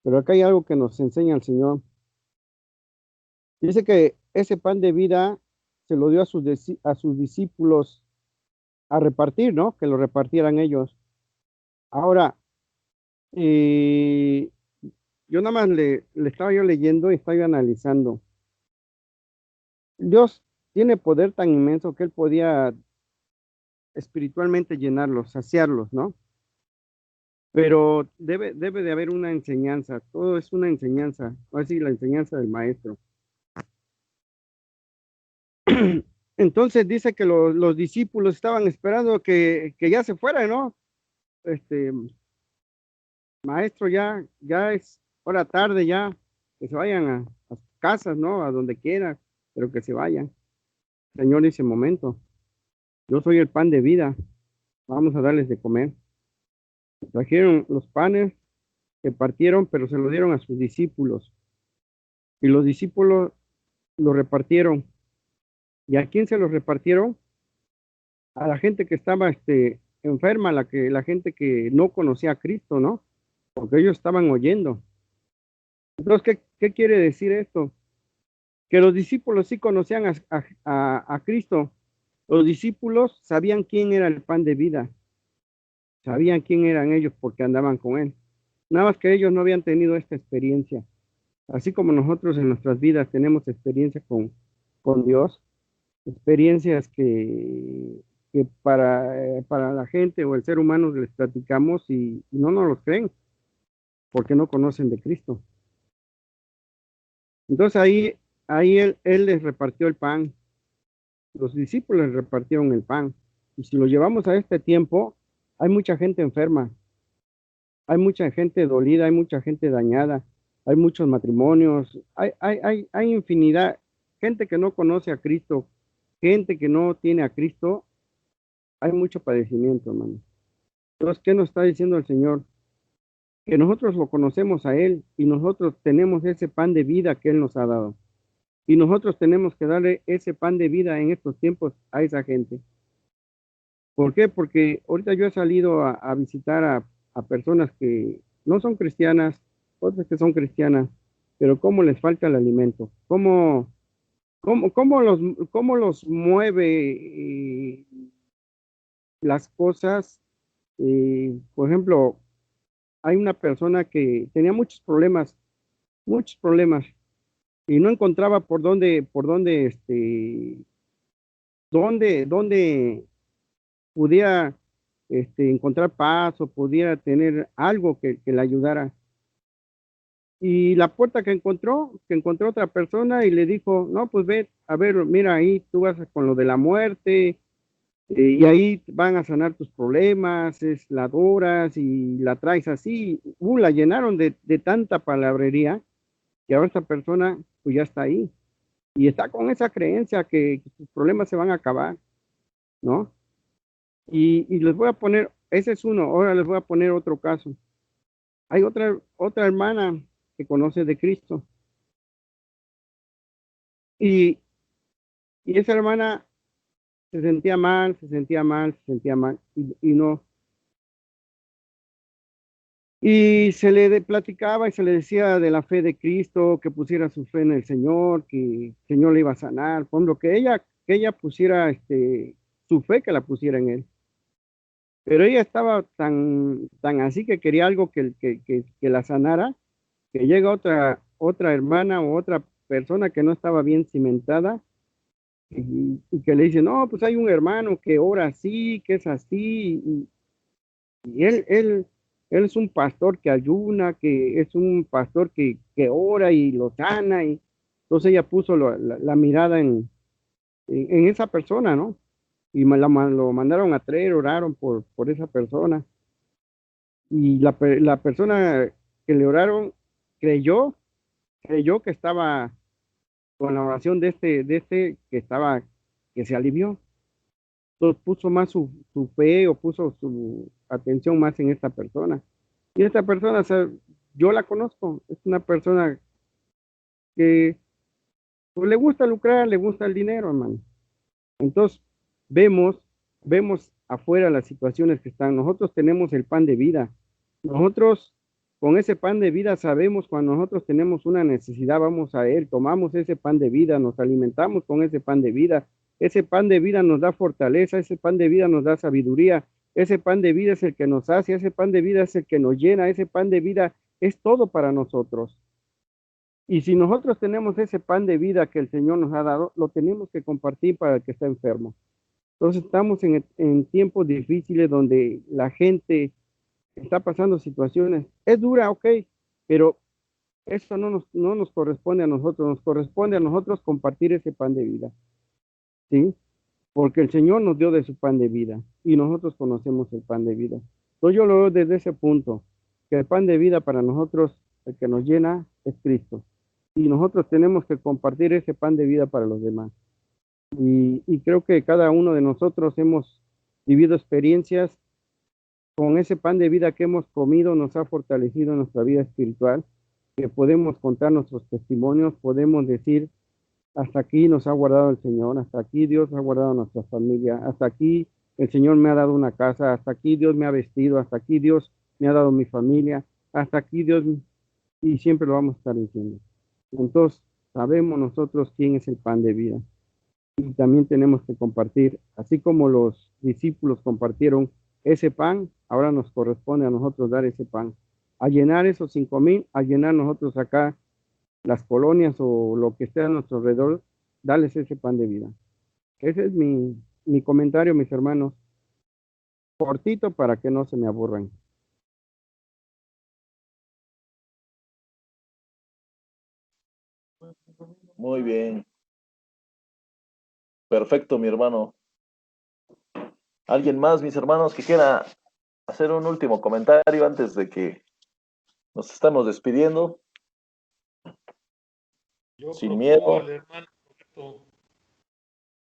pero acá hay algo que nos enseña el Señor. Dice que ese pan de vida se lo dio a sus discípulos a repartir, ¿no? Que lo repartieran ellos. Ahora, eh, yo nada más le estaba yo leyendo y estaba yo analizando. Dios tiene poder tan inmenso que Él podía espiritualmente llenarlos, saciarlos, ¿no? Pero debe de haber una enseñanza, todo es una enseñanza, así la enseñanza del maestro. Entonces dice que los discípulos estaban esperando que ya se fuera, ¿no? Este, maestro, ya es hora tarde, ya, que se vayan a sus casas, ¿no? A donde quieran, pero que se vayan. Señor, dice, momento, yo soy el pan de vida, vamos a darles de comer. Trajeron los panes que partieron, pero se lo dieron a sus discípulos. Y los discípulos lo repartieron. ¿Y a quién se los repartieron? A la gente que estaba enferma, la gente que no conocía a Cristo, ¿no? Porque ellos estaban oyendo. Entonces, ¿qué quiere decir esto? Que los discípulos sí conocían a Cristo. Los discípulos sabían quién era el pan de vida. Sabían quién eran ellos porque andaban con él. Nada más que ellos no habían tenido esta experiencia. Así como nosotros en nuestras vidas tenemos experiencia con Dios, experiencias que para la gente o el ser humano les platicamos y no nos los creen porque no conocen de Cristo. Entonces ahí él les repartió el pan, los discípulos les repartieron el pan. Y si lo llevamos a este tiempo, hay mucha gente enferma, hay mucha gente dolida, hay mucha gente dañada, hay muchos matrimonios, hay infinidad, gente que no conoce a Cristo, gente que no tiene a Cristo, hay mucho padecimiento, hermano. Entonces, ¿qué nos está diciendo el Señor? Que nosotros lo conocemos a Él y nosotros tenemos ese pan de vida que Él nos ha dado. Y nosotros tenemos que darle ese pan de vida en estos tiempos a esa gente. ¿Por qué? Porque ahorita yo he salido a visitar a personas que no son cristianas, otras que son cristianas, pero cómo les falta el alimento, cómo los mueve las cosas. Por ejemplo, hay una persona que tenía muchos problemas, y no encontraba dónde pudiera encontrar paz o pudiera tener algo que le ayudara. Y la puerta que encontró otra persona y le dijo, no, pues ve, a ver, mira ahí, tú vas con lo de la muerte, y ahí van a sanar tus problemas, es la adoras y la traes así. La llenaron de tanta palabrería que ahora esta persona pues ya está ahí y está con esa creencia que sus problemas se van a acabar, ¿no? Y les voy a poner, ese es uno, ahora les voy a poner otro caso. Hay otra hermana que conoce de Cristo y, y esa hermana se sentía mal, se sentía mal, se sentía mal y no. Y se le platicaba y se le decía de la fe de Cristo, que pusiera su fe en el Señor, que el Señor le iba a sanar, por lo que ella pusiera su fe, que la pusiera en él. Pero ella estaba tan así que quería algo que la sanara, que llega otra hermana o otra persona que no estaba bien cimentada y que le dice, no, pues hay un hermano que ora así, que es así, y él es un pastor que ayuna, que es un pastor que ora y lo sana. Y entonces ella puso la mirada en esa persona, ¿no? Y lo mandaron a traer, oraron por esa persona. Y la persona que le oraron creyó, creyó que estaba con la oración que se alivió. Entonces puso más su fe o puso su atención más en esta persona. Y esta persona, o sea, yo la conozco, es una persona que pues, le gusta lucrar, le gusta el dinero, hermano. Entonces, vemos, vemos afuera las situaciones que están. Nosotros tenemos el pan de vida. Nosotros, con ese pan de vida, sabemos cuando nosotros tenemos una necesidad, vamos a Él, tomamos ese pan de vida, nos alimentamos con ese pan de vida. Ese pan de vida nos da fortaleza, ese pan de vida nos da sabiduría, ese pan de vida es el que nos hace, ese pan de vida es el que nos llena, ese pan de vida es todo para nosotros. Y si nosotros tenemos ese pan de vida que el Señor nos ha dado, lo tenemos que compartir para el que está enfermo. Entonces estamos en tiempos difíciles donde la gente está pasando situaciones. Es dura, ok, pero eso no nos corresponde a nosotros, nos corresponde a nosotros compartir ese pan de vida, ¿sí? Porque el Señor nos dio de su pan de vida y nosotros conocemos el pan de vida. Entonces yo lo veo desde ese punto, que el pan de vida para nosotros, el que nos llena, es Cristo. Y nosotros tenemos que compartir ese pan de vida para los demás. Y creo que cada uno de nosotros hemos vivido experiencias con ese pan de vida que hemos comido, nos ha fortalecido en nuestra vida espiritual, que podemos contar nuestros testimonios, podemos decir, hasta aquí nos ha guardado el Señor, hasta aquí Dios ha guardado nuestra familia, hasta aquí el Señor me ha dado una casa, hasta aquí Dios me ha vestido, hasta aquí Dios me ha dado mi familia, hasta aquí Dios, y siempre lo vamos a estar diciendo. Entonces, sabemos nosotros quién es el pan de vida. Y también tenemos que compartir, así como los discípulos compartieron ese pan, ahora nos corresponde a nosotros dar ese pan. A llenar esos 5,000, a llenar nosotros acá las colonias o lo que esté a nuestro alrededor, darles ese pan de vida. Ese es mi comentario, mis hermanos. Cortito para que no se me aburran. Muy bien. Perfecto, mi hermano. ¿Alguien más, mis hermanos, que quiera hacer un último comentario antes de que nos estamos despidiendo? Yo Sin propongo miedo. al hermano Roberto.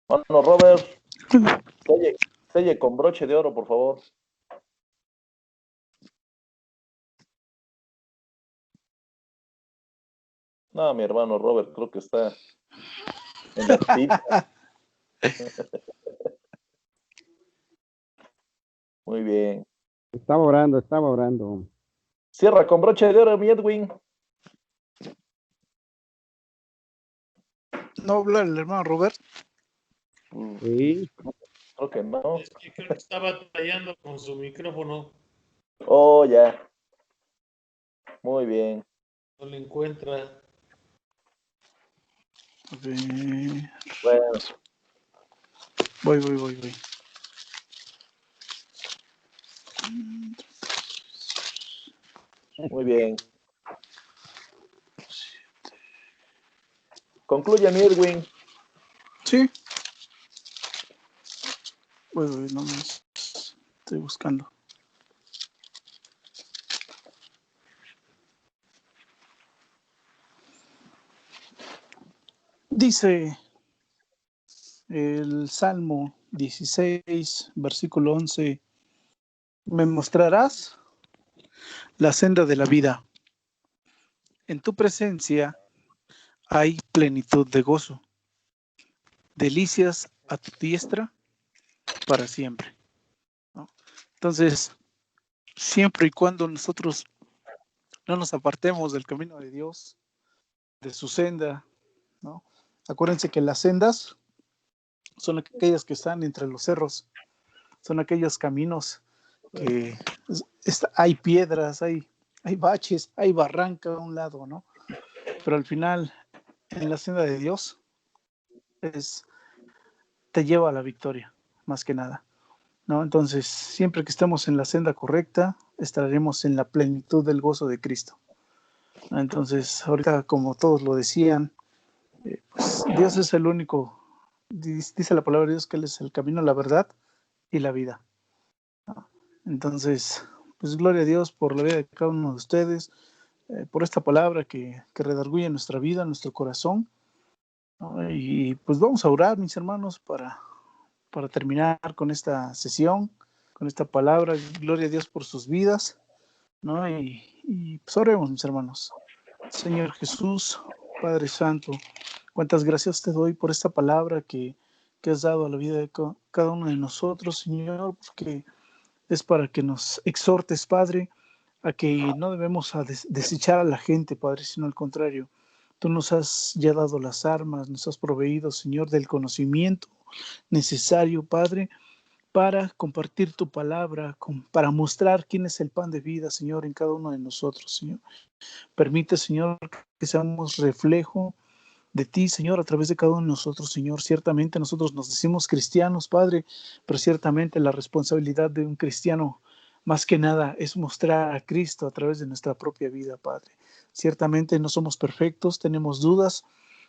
Hermano Robert, selle con broche de oro, por favor. No, mi hermano Robert, creo que está en la tinta. Muy bien. Estaba orando. Cierra con broche de oro, mi Edwin. ¿No habla el hermano Robert? Sí. Creo que no. Es que creo que estaba batallando con su micrófono, Oh, ya. Muy bien. no lo encuentra. A ver. Bueno, Voy. muy bien. Concluye, mi Edwin. Sí. Voy, no más. Estoy buscando. Dice el Salmo 16, versículo 11, me mostrarás la senda de la vida. En tu presencia hay plenitud de gozo, delicias a tu diestra para siempre, ¿no? Entonces, siempre y cuando nosotros no nos apartemos del camino de Dios, de su senda, ¿no? Acuérdense que las sendas son aquellas que están entre los cerros, son aquellos caminos que hay piedras, hay baches, hay barranca a un lado, ¿no? Pero al final, en la senda de Dios, te lleva a la victoria, más que nada, ¿no? Entonces, siempre que estemos en la senda correcta, estaremos en la plenitud del gozo de Cristo. Entonces, ahorita, como todos lo decían, pues Dios es el único, dice la palabra de Dios que Él es el camino, la verdad y la vida, ¿no? Entonces, pues gloria a Dios por la vida de cada uno de ustedes, por esta palabra que redarguye nuestra vida, nuestro corazón, ¿no? Y pues vamos a orar, mis hermanos, para terminar con esta sesión, con esta palabra. Gloria a Dios por sus vidas, ¿no? Y pues oremos, mis hermanos. Señor Jesús, Padre Santo, cuántas gracias te doy por esta palabra que has dado a la vida de cada uno de nosotros, Señor, porque es para que nos exhortes, Padre, a que no debemos desechar a la gente, Padre, sino al contrario. Tú nos has ya dado las armas, nos has proveído, Señor, del conocimiento necesario, Padre, para compartir tu palabra, para mostrar quién es el pan de vida, Señor, en cada uno de nosotros, Señor. Permite, Señor, que seamos reflejo de ti, Señor, a través de cada uno de nosotros, Señor. Ciertamente nosotros nos decimos cristianos, Padre, pero ciertamente la responsabilidad de un cristiano, más que nada, es mostrar a Cristo a través de nuestra propia vida, Padre. Ciertamente no somos perfectos, tenemos dudas,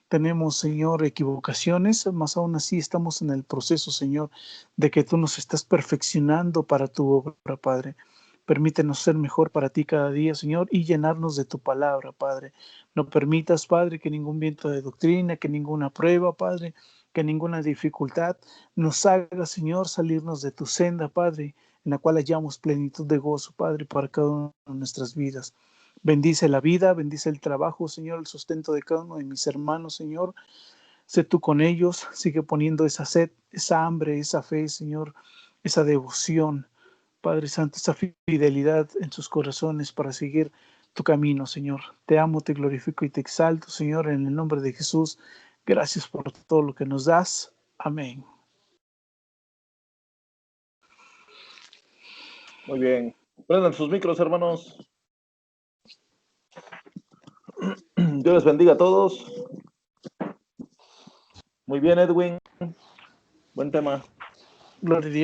tenemos, Señor, equivocaciones, mas aún así estamos en el proceso, Señor, de que tú nos estás perfeccionando para tu obra, Padre. Permítenos ser mejor para ti cada día, Señor, y llenarnos de tu palabra, Padre. No permitas, Padre, que ningún viento de doctrina, que ninguna prueba, Padre, que ninguna dificultad nos haga, Señor, salirnos de tu senda, Padre, en la cual hallamos plenitud de gozo, Padre, para cada una de nuestras vidas. Bendice la vida, bendice el trabajo, Señor, el sustento de cada uno de mis hermanos, Señor. Sé tú con ellos, sigue poniendo esa sed, esa hambre, esa fe, Señor, esa devoción, Padre Santo, esa fidelidad en sus corazones para seguir tu camino, Señor. Te amo, te glorifico y te exalto, Señor, en el nombre de Jesús. Gracias por todo lo que nos das. Amén. Muy bien. Prendan sus micros, hermanos. Dios les bendiga a todos. Muy bien, Edwin. Buen tema. Gloria a Dios.